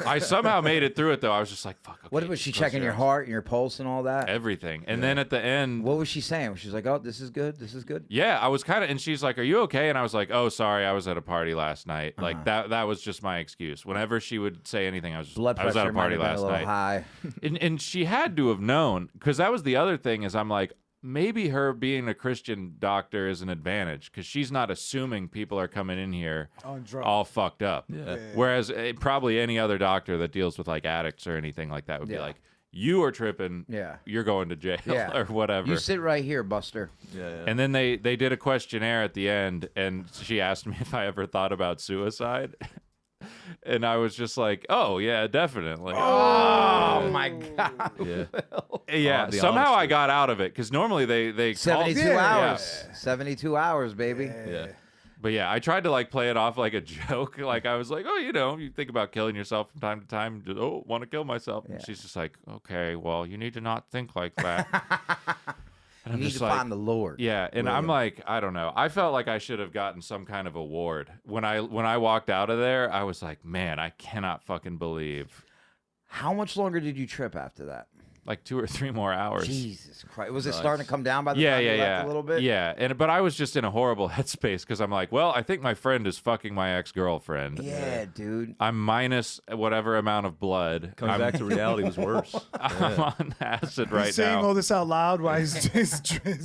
Speaker 6: I somehow made it through it though. I was just like, fuck. Okay,
Speaker 1: What was she
Speaker 6: close
Speaker 1: checking your
Speaker 6: eyes.
Speaker 1: heart and your pulse and all that?
Speaker 6: Everything, and then at the end,
Speaker 1: What was she saying? She's like, "Oh, this is good. This is good."
Speaker 6: yeah, I was kind of, and she's like, "Are you okay?" And I was like, "Oh, sorry, I was at a party last night." Like that was just my excuse. Whenever she would say anything, I was just,
Speaker 1: Blood
Speaker 6: I was at
Speaker 1: pressure
Speaker 6: a
Speaker 1: might
Speaker 6: party
Speaker 1: have been
Speaker 6: last
Speaker 1: a little
Speaker 6: night.
Speaker 1: high.
Speaker 6: And she had to have known, because that was the other thing is I'm like, maybe her being a Christian doctor is an advantage because she's not assuming people are coming in here
Speaker 4: On drugs.
Speaker 6: all fucked up.
Speaker 5: Yeah.
Speaker 6: Whereas probably any other doctor that deals with like addicts or anything like that would be like, you are tripping.
Speaker 1: Yeah.
Speaker 6: You're going to jail
Speaker 1: Yeah.
Speaker 6: or whatever.
Speaker 1: You sit right here, Buster.
Speaker 5: Yeah.
Speaker 6: And then they did a questionnaire at the end, and she asked me if I ever thought about suicide. And I was just like, oh, yeah, definitely.
Speaker 1: Oh, my God.
Speaker 5: Yeah.
Speaker 6: Yeah,
Speaker 5: the
Speaker 6: somehow I
Speaker 5: honesty.
Speaker 6: got out of it because normally they
Speaker 1: 72
Speaker 6: call,
Speaker 1: hours. 72 hours, baby.
Speaker 5: Yeah.
Speaker 6: But yeah, I tried to like play it off like a joke. Like I was like, oh, you think about killing yourself from time to time. Just, oh, want to kill myself. And she's just like, okay, well, you need to not think like that. And
Speaker 1: You
Speaker 6: I'm
Speaker 1: need
Speaker 6: just
Speaker 1: to
Speaker 6: like,
Speaker 1: find the Lord.
Speaker 6: yeah, and I'm like, I don't know. I felt like I should have gotten some kind of award when I walked out of there. I was like, man, I cannot fucking believe.
Speaker 1: How much longer did you trip after that?
Speaker 6: Like 2 or 3 more hours.
Speaker 1: Jesus Christ. Was it starting to come down by the
Speaker 6: Yeah,
Speaker 1: time you
Speaker 6: yeah,
Speaker 1: left a little bit?
Speaker 6: Yeah, but I was just in a horrible headspace because I'm like, well, I think my friend is fucking my ex-girlfriend.
Speaker 1: Yeah, dude.
Speaker 6: I'm minus whatever amount of blood.
Speaker 5: Coming back to reality was worse.
Speaker 6: I'm on acid right
Speaker 4: He's saying
Speaker 6: now.
Speaker 4: all this out loud while he's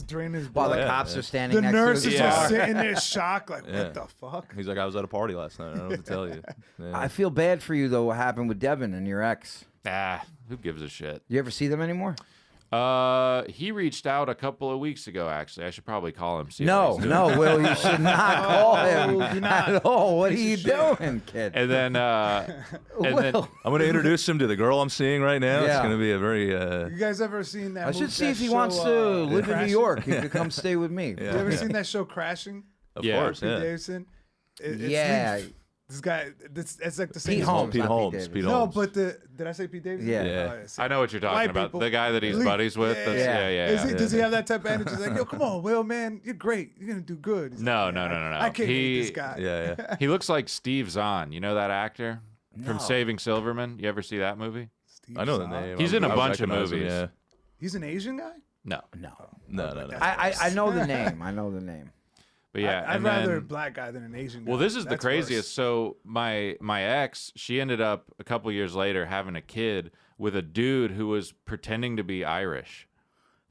Speaker 4: draining his
Speaker 1: While
Speaker 4: blood.
Speaker 1: the cops are standing
Speaker 4: The
Speaker 1: next
Speaker 4: nurse
Speaker 1: to
Speaker 4: is
Speaker 1: his
Speaker 4: just
Speaker 1: car.
Speaker 4: sitting there shocked, like,
Speaker 5: Yeah.
Speaker 4: what the fuck?
Speaker 5: He's like, I was at a party last night. I don't know what to tell you. Yeah.
Speaker 1: I feel bad for you, though, what happened with Devin and your ex.
Speaker 6: Who gives a shit?
Speaker 1: You ever see them anymore?
Speaker 6: He reached out a couple of weeks ago. Actually, I should probably call him. See how he's doing.
Speaker 1: No, Will, you should not call him
Speaker 4: do not.
Speaker 1: at all. What are you doing, kid?
Speaker 6: And then,
Speaker 1: Will.
Speaker 5: I'm going to introduce him to the girl I'm seeing right now. It's
Speaker 1: Yeah.
Speaker 5: going to be a very.
Speaker 4: You guys ever seen that
Speaker 1: I
Speaker 4: movie-
Speaker 1: should see
Speaker 4: that
Speaker 1: if he
Speaker 4: show,
Speaker 1: wants to live in New
Speaker 4: Crashing?
Speaker 1: York. He could come stay with me.
Speaker 5: Yeah.
Speaker 4: You ever seen that show Crashing?
Speaker 5: Of
Speaker 6: Yeah.
Speaker 5: course,
Speaker 4: Pete
Speaker 5: yeah.
Speaker 4: Davidson? It's
Speaker 1: Yeah.
Speaker 4: This guy, it's like the same.
Speaker 1: Pete Holmes.
Speaker 5: Pete
Speaker 1: not
Speaker 5: Holmes.
Speaker 1: Davis.
Speaker 5: Pete
Speaker 4: No,
Speaker 5: Holmes.
Speaker 4: but did I say Pete Davidson?
Speaker 1: Yeah.
Speaker 5: Yeah.
Speaker 4: Oh,
Speaker 6: I know what you're talking
Speaker 4: White
Speaker 6: about.
Speaker 4: people.
Speaker 6: The guy that he's
Speaker 4: Elite.
Speaker 6: buddies with. That's,
Speaker 1: Yeah.
Speaker 4: Is he,
Speaker 5: yeah.
Speaker 4: does he have that type of energy? He's like, yo, come on, Will, man, you're great. You're gonna do good. He's
Speaker 6: No,
Speaker 4: like,
Speaker 6: no.
Speaker 4: I can't hate this guy.
Speaker 5: Yeah.
Speaker 6: He looks like Steve Zahn. You know that actor from Saving Silverman? You ever see that movie?
Speaker 5: I know the name.
Speaker 6: He's in a
Speaker 5: I
Speaker 6: bunch of
Speaker 5: recognize him,
Speaker 6: movies.
Speaker 5: Yeah.
Speaker 4: He's an Asian guy.
Speaker 6: No.
Speaker 1: No.
Speaker 5: No.
Speaker 1: I know the name. I know the name.
Speaker 6: But yeah,
Speaker 4: I'd
Speaker 6: and
Speaker 4: rather a
Speaker 6: then-
Speaker 4: black guy than an Asian guy.
Speaker 6: Well, this is the
Speaker 4: That's
Speaker 6: craziest.
Speaker 4: worse.
Speaker 6: So my ex, she ended up a couple years later having a kid with a dude who was pretending to be Irish.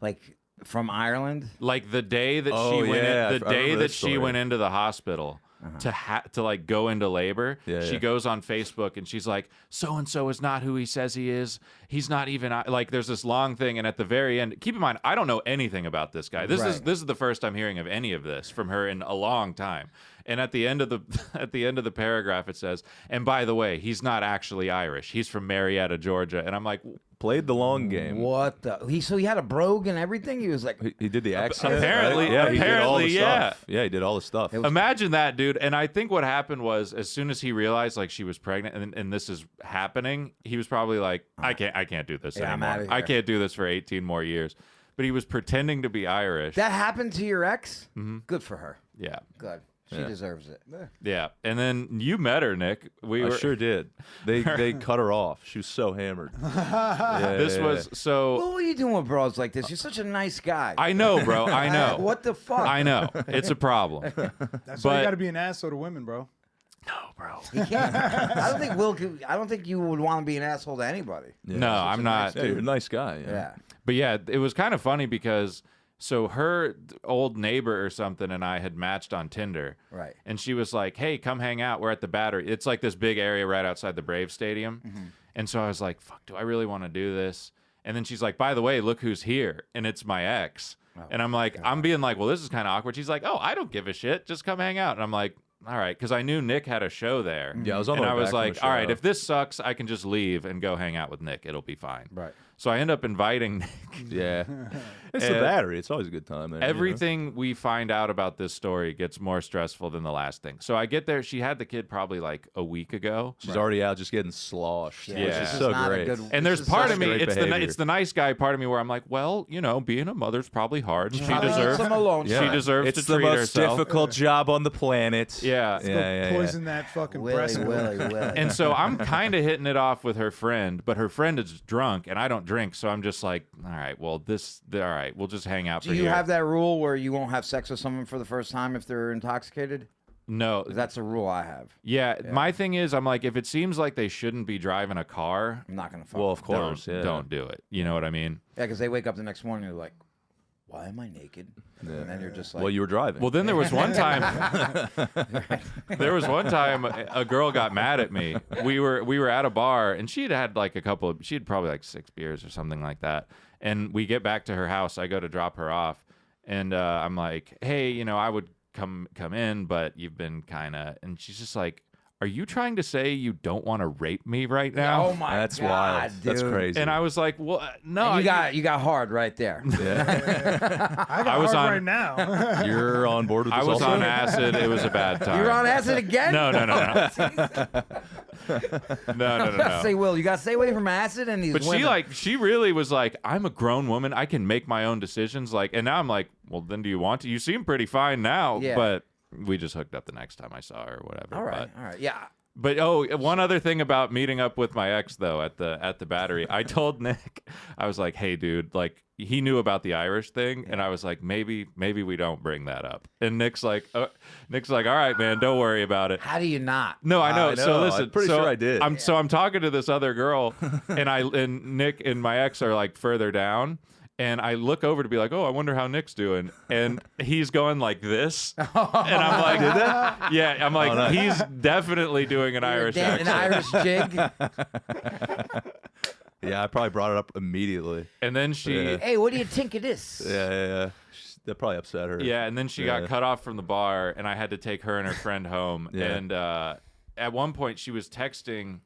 Speaker 1: Like from Ireland?
Speaker 6: Like the day that
Speaker 5: Oh,
Speaker 6: she went,
Speaker 5: yeah,
Speaker 6: the
Speaker 5: I
Speaker 6: day
Speaker 5: remember
Speaker 6: that
Speaker 5: this
Speaker 6: she
Speaker 5: story.
Speaker 6: went into the hospital to like go into labor,
Speaker 5: Yeah,
Speaker 6: she
Speaker 5: yeah.
Speaker 6: goes on Facebook and she's like, "So and so is not who he says he is. He's not even like." There's this long thing, and at the very end, keep in mind, I don't know anything about this guy. This is the first I'm hearing of any of this from her in a long time. And at the end of the paragraph, it says, "And by the way, he's not actually Irish. He's from Marietta, Georgia." And I'm like,
Speaker 5: Played the long game.
Speaker 1: What the? So he had a brogue and everything? He was like,
Speaker 5: He did the accent.
Speaker 6: Apparently-
Speaker 5: right? Yeah, he did all the
Speaker 6: apparently, yeah.
Speaker 5: stuff. Yeah, he did all the stuff.
Speaker 6: imagine that, dude. And I think what happened was, as soon as he realized like she was pregnant and this is happening, he was probably like, I can't do this
Speaker 1: Yeah, I'm
Speaker 6: anymore.
Speaker 1: outta
Speaker 6: I
Speaker 1: here."
Speaker 6: can't do this for 18 more years. But he was pretending to be Irish.
Speaker 1: that happened to your ex? Good for her.
Speaker 6: Yeah.
Speaker 1: Good. She deserves it.
Speaker 6: Yeah. And then you met her, Nick.
Speaker 5: I sure did. They cut her off. She was so hammered. Yeah,
Speaker 6: This
Speaker 5: yeah,
Speaker 6: was so.
Speaker 1: What are you doing with bros like this? You're such a nice guy.
Speaker 6: I know, bro. I know.
Speaker 1: What the fuck?
Speaker 6: I know. It's a problem.
Speaker 4: That's why
Speaker 6: but-
Speaker 4: you got to be an asshole to women, bro.
Speaker 6: No, bro.
Speaker 1: You can't. I don't think Will. I don't think you would want to be an asshole to anybody.
Speaker 5: yeah.
Speaker 6: No, I'm not.
Speaker 5: Yeah, you're a nice guy.
Speaker 1: Yeah.
Speaker 6: But yeah, it was kind of funny because So her old neighbor or something and I had matched on Tinder.
Speaker 1: Right.
Speaker 6: And she was like, hey, come hang out. We're at the Battery. It's like this big area right outside the Braves Stadium. And so I was like, fuck, do I really want to do this? And then she's like, by the way, look who's here. And it's my ex. And I'm like, I'm being like, well, this is kind of awkward. She's like, oh, I don't give a shit. Just come hang out. And I'm like, all right, because I knew Nick had a show there.
Speaker 5: Yeah, I was on
Speaker 6: and
Speaker 5: my
Speaker 6: I
Speaker 5: way
Speaker 6: was
Speaker 5: back from
Speaker 6: like,
Speaker 5: the
Speaker 6: all right,
Speaker 5: show.
Speaker 6: if this sucks, I can just leave and go hang out with Nick. It'll be fine.
Speaker 1: Right.
Speaker 6: So I end up inviting Nick.
Speaker 5: Yeah. It's the
Speaker 6: And
Speaker 5: Battery. It's always a good time there.
Speaker 6: Everything we find out about this story gets more stressful than the last thing. So I get there. She had the kid probably like a week ago.
Speaker 5: She's already out just getting sloshed.
Speaker 6: Yeah.
Speaker 5: Which
Speaker 6: This
Speaker 5: is
Speaker 6: is
Speaker 5: so
Speaker 1: not a
Speaker 5: great.
Speaker 1: good-
Speaker 6: And there's
Speaker 1: This is
Speaker 6: part
Speaker 1: such
Speaker 6: of me,
Speaker 5: great
Speaker 6: it's
Speaker 5: behavior.
Speaker 6: the nice guy part of me where I'm like, well, you know, being a mother's probably hard. And she
Speaker 1: Probably needs
Speaker 6: deserves
Speaker 1: some alone
Speaker 6: She
Speaker 1: time.
Speaker 6: deserves
Speaker 5: It's
Speaker 6: to
Speaker 5: the
Speaker 6: treat
Speaker 5: most
Speaker 6: herself.
Speaker 5: difficult job on the planet.
Speaker 6: Yeah.
Speaker 4: Go poison that fucking breast.
Speaker 1: Willie.
Speaker 6: And so I'm kind of hitting it off with her friend, but her friend is drunk and I don't drink. So I'm just like, all right, well, all right, we'll just hang out
Speaker 1: Do
Speaker 6: for
Speaker 1: you
Speaker 6: here.
Speaker 1: have that rule where you won't have sex with someone for the first time if they're intoxicated?
Speaker 6: No.
Speaker 1: That's a rule I have.
Speaker 6: Yeah, my thing is, I'm like, if it seems like they shouldn't be driving a car,
Speaker 1: I'm not gonna fuck.
Speaker 5: Well,
Speaker 1: with
Speaker 5: of
Speaker 1: them.
Speaker 5: course. Yeah.
Speaker 6: don't do it. You know what I mean?
Speaker 1: Yeah, because they wake up the next morning and they're like, "Why am I naked?" And then you're just like,
Speaker 5: Well, you were driving.
Speaker 6: Well, then there was one time. There was one time a girl got mad at me. We were at a bar and she'd had like she'd probably like 6 beers or something like that. And we get back to her house. I go to drop her off, and I'm like, hey, you know, I would come in, but you've been kind of. And she's just like, are you trying to say you don't want to rape me right now?
Speaker 1: "Oh my
Speaker 5: That's
Speaker 1: god,
Speaker 5: wild.
Speaker 1: dude.
Speaker 5: That's crazy.
Speaker 6: And I was like, well, no,
Speaker 1: And you got hard right there.
Speaker 4: I got
Speaker 6: I was
Speaker 4: hard
Speaker 6: on-
Speaker 4: right now.
Speaker 5: You're on board with this
Speaker 6: I was
Speaker 5: also?
Speaker 6: on acid. It was a bad time.
Speaker 1: You're on acid again?
Speaker 6: No. No.
Speaker 1: Say, Will, you got to stay away from acid and these
Speaker 6: But
Speaker 1: women.
Speaker 6: she really was like, I'm a grown woman. I can make my own decisions. Like, and now I'm like, well, then do you want to? You seem pretty fine now.
Speaker 1: Yeah.
Speaker 6: But we just hooked up the next time I saw her or whatever.
Speaker 1: all right, yeah.
Speaker 6: But one other thing about meeting up with my ex though at the Battery, I told Nick, I was like, hey dude, like he knew about the Irish thing, and I was like, maybe we don't bring that up. And Nick's like, all right, man, don't worry about it.
Speaker 1: How do you not?
Speaker 6: No, I know.
Speaker 5: I
Speaker 6: So
Speaker 5: know.
Speaker 6: listen,
Speaker 5: I'm pretty sure I did.
Speaker 6: I'm talking to this other girl, and Nick and my ex are like further down. And I look over to be like, oh, I wonder how Nick's doing. And he's going like this. And I'm like, did that? Yeah, I'm like,
Speaker 5: nice.
Speaker 6: he's definitely doing an Irish
Speaker 1: An
Speaker 6: accent.
Speaker 1: Irish jig.
Speaker 5: Yeah, I probably brought it up immediately.
Speaker 6: And then she,
Speaker 5: Yeah.
Speaker 1: Hey, what do you think of this?
Speaker 5: Yeah. That probably upset her.
Speaker 6: yeah, and then she got
Speaker 5: Yeah.
Speaker 6: cut off from the bar, and I had to take her and her friend home.
Speaker 5: Yeah.
Speaker 6: And at one point, she was texting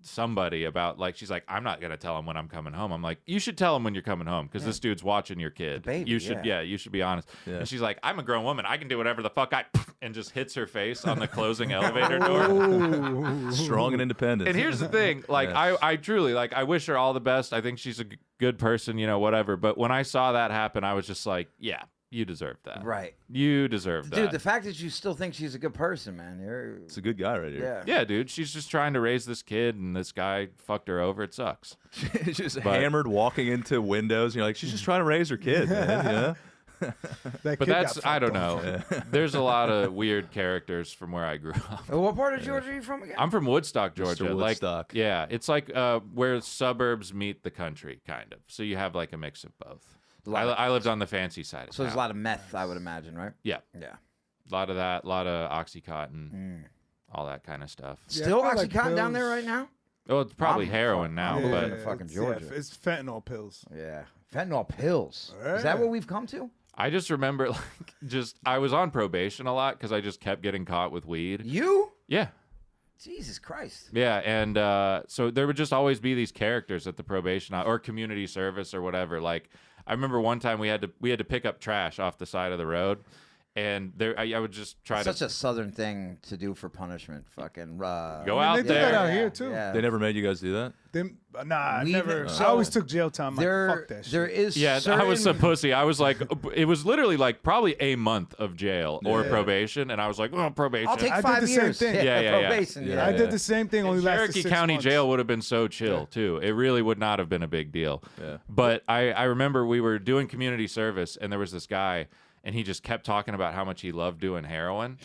Speaker 6: somebody about, like, she's like, I'm not gonna tell him when I'm coming home. I'm like, you should tell him when you're coming home, because this dude's watching your kid.
Speaker 1: baby,
Speaker 6: you should you should be honest.
Speaker 5: Yeah.
Speaker 6: And she's like, I'm a grown woman, I can do whatever the fuck and just hits her face on the closing elevator door.
Speaker 5: Strong and independent.
Speaker 6: And here's the thing, like,
Speaker 5: Yes.
Speaker 6: I truly, like, I wish her all the best. I think she's a good person, you know, whatever. But when I saw that happen, I was just like, yeah, you deserve that.
Speaker 1: Right.
Speaker 6: You deserve that.
Speaker 1: Dude, the fact that you still think she's a good person, man.
Speaker 5: It's a good guy right here.
Speaker 1: Yeah.
Speaker 6: Yeah, dude, she's just trying to raise this kid, and this guy fucked her over. It sucks.
Speaker 5: She's just
Speaker 6: But-
Speaker 5: hammered, walking into windows. And you're like, she's just trying to raise her kid, man. You know?
Speaker 4: That
Speaker 6: But
Speaker 4: kid
Speaker 6: that's,
Speaker 4: got
Speaker 6: I
Speaker 4: fucked
Speaker 6: don't
Speaker 4: up.
Speaker 6: know. There's a lot of weird characters from where I grew up.
Speaker 1: What part of Georgia are you from again?
Speaker 6: I'm from Woodstock, Georgia.
Speaker 5: Woodstock.
Speaker 6: Like, yeah, it's like where suburbs meet the country, kind of. So you have like a mix of both. I lived on the fancy side of
Speaker 1: so there's a
Speaker 6: town.
Speaker 1: lot of meth, I would imagine, right?
Speaker 6: Yeah,
Speaker 1: Yeah.
Speaker 6: a lot of that, a lot of Oxycontin, all that kind of stuff.
Speaker 4: Yeah,
Speaker 1: Still
Speaker 4: I feel like
Speaker 1: Oxycontin down there
Speaker 4: pills-
Speaker 1: right now?
Speaker 6: Oh, it's probably
Speaker 1: I'm
Speaker 6: heroin now,
Speaker 1: fucking-
Speaker 6: but
Speaker 1: Yeah. fucking
Speaker 4: it's-
Speaker 1: Georgia.
Speaker 4: it's fentanyl pills.
Speaker 1: Yeah. Fentanyl pills. Is that
Speaker 4: Yeah.
Speaker 1: what we've come to?
Speaker 6: I just remember, like, I was on probation a lot because I just kept getting caught with weed.
Speaker 1: You?
Speaker 6: Yeah.
Speaker 1: Jesus Christ.
Speaker 6: Yeah, and so there would just always be these characters at the probation or community service or whatever. Like, I remember one time we had to pick up trash off the side of the road, and I would just try
Speaker 1: Such
Speaker 6: to
Speaker 1: a southern thing to do for punishment. Fucking
Speaker 6: go
Speaker 4: I mean,
Speaker 6: out
Speaker 4: they do
Speaker 6: there.
Speaker 4: that out here too.
Speaker 1: Yeah.
Speaker 5: They never made you guys do that?
Speaker 4: Nah, I
Speaker 1: We
Speaker 4: never.
Speaker 1: even-
Speaker 4: I
Speaker 1: so-
Speaker 4: always took jail time. Like, fuck that shit.
Speaker 1: There is
Speaker 6: Yeah,
Speaker 1: certain,
Speaker 6: I was a pussy. I was like, it was literally like probably a month of jail or probation, and I was like, oh, probation.
Speaker 1: I'll take
Speaker 4: I did
Speaker 1: 5
Speaker 4: the same
Speaker 1: years.
Speaker 4: thing.
Speaker 6: Yeah.
Speaker 1: Probation.
Speaker 5: Yeah.
Speaker 4: I did the same thing. Only lasted
Speaker 6: Cherokee
Speaker 4: 6
Speaker 6: County
Speaker 4: months.
Speaker 6: Jail would have been so chill too. It really would not have been a big deal.
Speaker 5: Yeah.
Speaker 6: But I remember we were doing community service, and there was this guy, and he just kept talking about how much he loved doing heroin.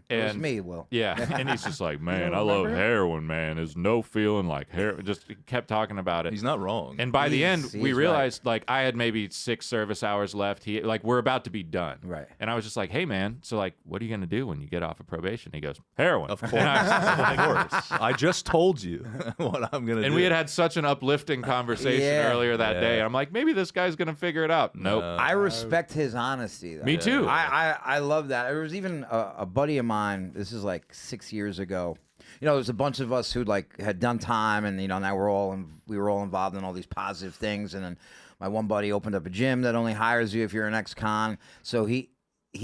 Speaker 1: It was me, Will.
Speaker 6: Yeah, and he's just like, man, I love heroin, man. There's no feeling like heroin. Just kept talking about it.
Speaker 5: He's not wrong.
Speaker 6: And by the end, we
Speaker 1: he's
Speaker 6: realized like I had maybe 6 service hours left. He like we're about to be done.
Speaker 1: Right.
Speaker 6: And I was just like, hey man, so like, what are you gonna do when you get off of probation? He goes, heroin.
Speaker 5: Of course. Of course. I just told you what I'm gonna do.
Speaker 6: And we had such an uplifting conversation
Speaker 1: Yeah.
Speaker 6: earlier that day. I'm like, maybe this guy's gonna figure it out. Nope.
Speaker 1: I respect his honesty, though.
Speaker 6: Me too.
Speaker 1: I love that. There was even a buddy of mine. This is like 6 years ago. You know, there was a bunch of us who like had done time, and you know, now we were all involved in all these positive things. And then my one buddy opened up a gym that only hires you if you're an ex-con. So he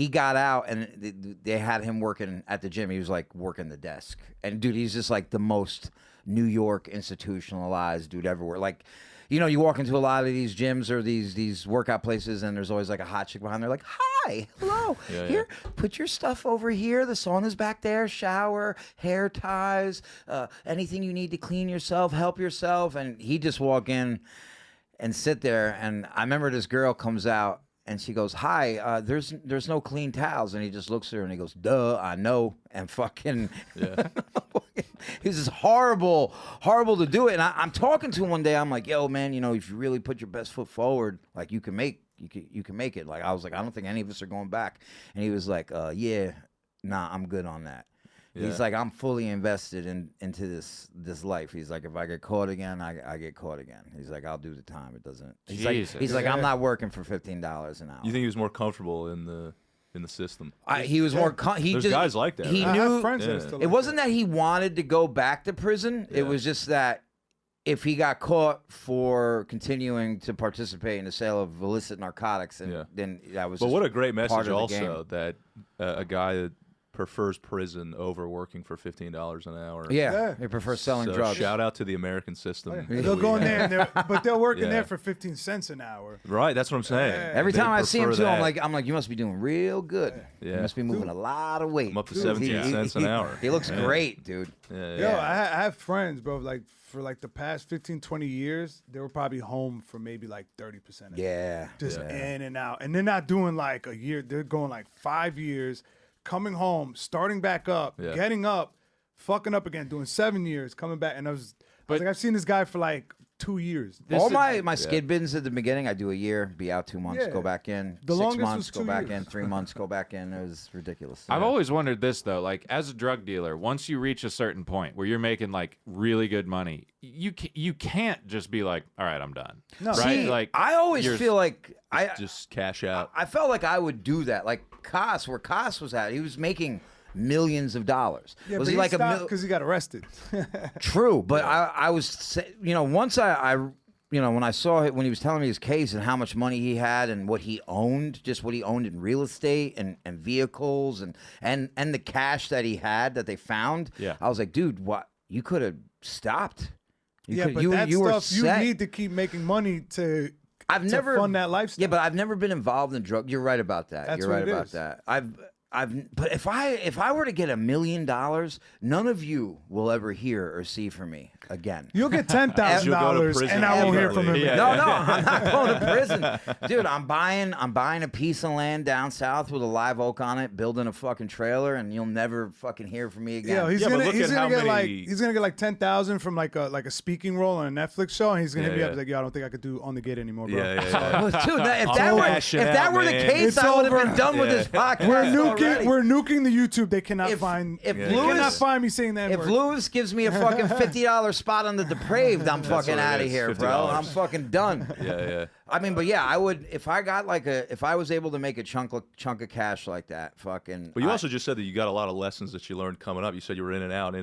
Speaker 1: got out, and they had him working at the gym. He was like working the desk, and dude, he's just like the most New York institutionalized dude everywhere. Like, you know, you walk into a lot of these gyms or these workout places, and there's always like a hot chick behind there, like, hi, hello, here, put your stuff over here. The sauna's back there, shower, hair ties, anything you need to clean yourself, help yourself. And he just walk in and sit there. And I remember this girl comes out, and she goes, hi, there's no clean towels. And he just looks at her and he goes, duh, I know. And fucking, he's just horrible to do it. And I'm talking to him one day. I'm like, yo, man, you know, if you really put your best foot forward, like you can make it. Like, I was like, I don't think any of us are going back. And he was like, yeah, nah, I'm good on that. Yeah. He's like, I'm fully invested into this life. He's like, if I get caught again, I get caught again. He's like, I'll do the time. It doesn't. He's like, I'm not working for $15 an hour.
Speaker 5: You think he was more comfortable in the system?
Speaker 1: He was more.
Speaker 5: There's guys like that.
Speaker 1: He
Speaker 5: right?
Speaker 1: knew.
Speaker 4: Friends that still
Speaker 1: It wasn't that he wanted to go back to prison. It was just that if he got caught for continuing to participate in the sale of illicit narcotics, and then that was.
Speaker 5: But what a great
Speaker 1: part
Speaker 5: message
Speaker 1: of the
Speaker 5: also
Speaker 1: game.
Speaker 5: that a guy that prefers prison over working for $15 an hour.
Speaker 1: Yeah, he prefers selling drugs.
Speaker 5: Shout out to the American system.
Speaker 4: They'll go in there, but they're working there for 15 cents an hour.
Speaker 5: Right, that's what I'm saying.
Speaker 1: Every
Speaker 5: They
Speaker 1: time I see him
Speaker 5: prefer
Speaker 1: too,
Speaker 5: that.
Speaker 1: I'm like, you must be doing real good. You must be moving a lot of weight.
Speaker 5: I'm up to 17 cents an hour.
Speaker 1: He looks great, dude.
Speaker 4: Yo, I have friends, bro. Like for like the past 15, 20 years, they were probably home for maybe like 30% of it. Just in and out, and they're not doing like a year. They're going like 5 years. Coming home, starting back up, getting up, fucking up again, doing 7 years, coming back. And I was like, I've seen this guy for like 2 years.
Speaker 1: All my skid bins at the beginning, I do a year, be out 2 months, go back in.
Speaker 4: The
Speaker 1: 6
Speaker 4: longest
Speaker 1: months,
Speaker 4: was
Speaker 1: go
Speaker 4: 2
Speaker 1: back
Speaker 4: years.
Speaker 1: in. 3 months, go back in. It was ridiculous.
Speaker 6: I've always wondered this though, like as a drug dealer, once you reach a certain point where you're making like really good money, you can't just be like, all right, I'm done.
Speaker 4: No.
Speaker 6: Right?
Speaker 1: See,
Speaker 6: Like
Speaker 1: I always feel like
Speaker 5: just cash out.
Speaker 1: I felt like I would do that. Like Koss, where Koss was at, he was making millions of dollars.
Speaker 4: Yeah,
Speaker 1: was
Speaker 4: but
Speaker 1: he like
Speaker 4: because he got arrested.
Speaker 1: True, but I was, you know, once I you know, when I saw it, when he was telling me his case and how much money he had and what he owned, just what he owned in real estate and vehicles and the cash that he had that they found, I was like, dude, what? You could have stopped.
Speaker 4: But that stuff, you need to keep making money to fund that lifestyle.
Speaker 1: Yeah, but I've never been involved in drug. You're right about that.
Speaker 4: That's
Speaker 1: You're
Speaker 4: what
Speaker 1: right
Speaker 4: it
Speaker 1: about
Speaker 4: is.
Speaker 1: that. But if I were to get $1 million, none of you will ever hear or see from me again.
Speaker 4: You'll get $10,000, and I won't hear from him.
Speaker 1: No, I'm not going to prison, dude. I'm buying a piece of land down south with a live oak on it, building a fucking trailer, and you'll never fucking hear from me again.
Speaker 4: Yeah, he's
Speaker 5: but
Speaker 4: gonna
Speaker 5: look at how
Speaker 4: get
Speaker 5: many-
Speaker 4: like 10,000 from like a speaking role on a Netflix show, and he's gonna hit me up
Speaker 5: yeah.
Speaker 4: like, yo, I don't think I could do On the Gate anymore, bro.
Speaker 1: Dude, if that were the
Speaker 5: man.
Speaker 1: case,
Speaker 4: It's
Speaker 1: I would have
Speaker 4: over.
Speaker 1: been done with this podcast.
Speaker 4: We're nuking the YouTube. They cannot find.
Speaker 1: if
Speaker 4: they
Speaker 1: Lewis-
Speaker 4: cannot find me saying that.
Speaker 1: If Lewis gives me a fucking $50 spot on the Depraved, I'm fucking
Speaker 5: what it
Speaker 1: out of
Speaker 5: is,
Speaker 1: here, bro.
Speaker 5: $50.
Speaker 1: I'm fucking done.
Speaker 5: Yeah.
Speaker 1: I mean, but yeah, I would if I got if I was able to make a chunk of cash like that, fucking.
Speaker 5: But you also just said that you got a lot of lessons that you learned coming up. You said you were in and out,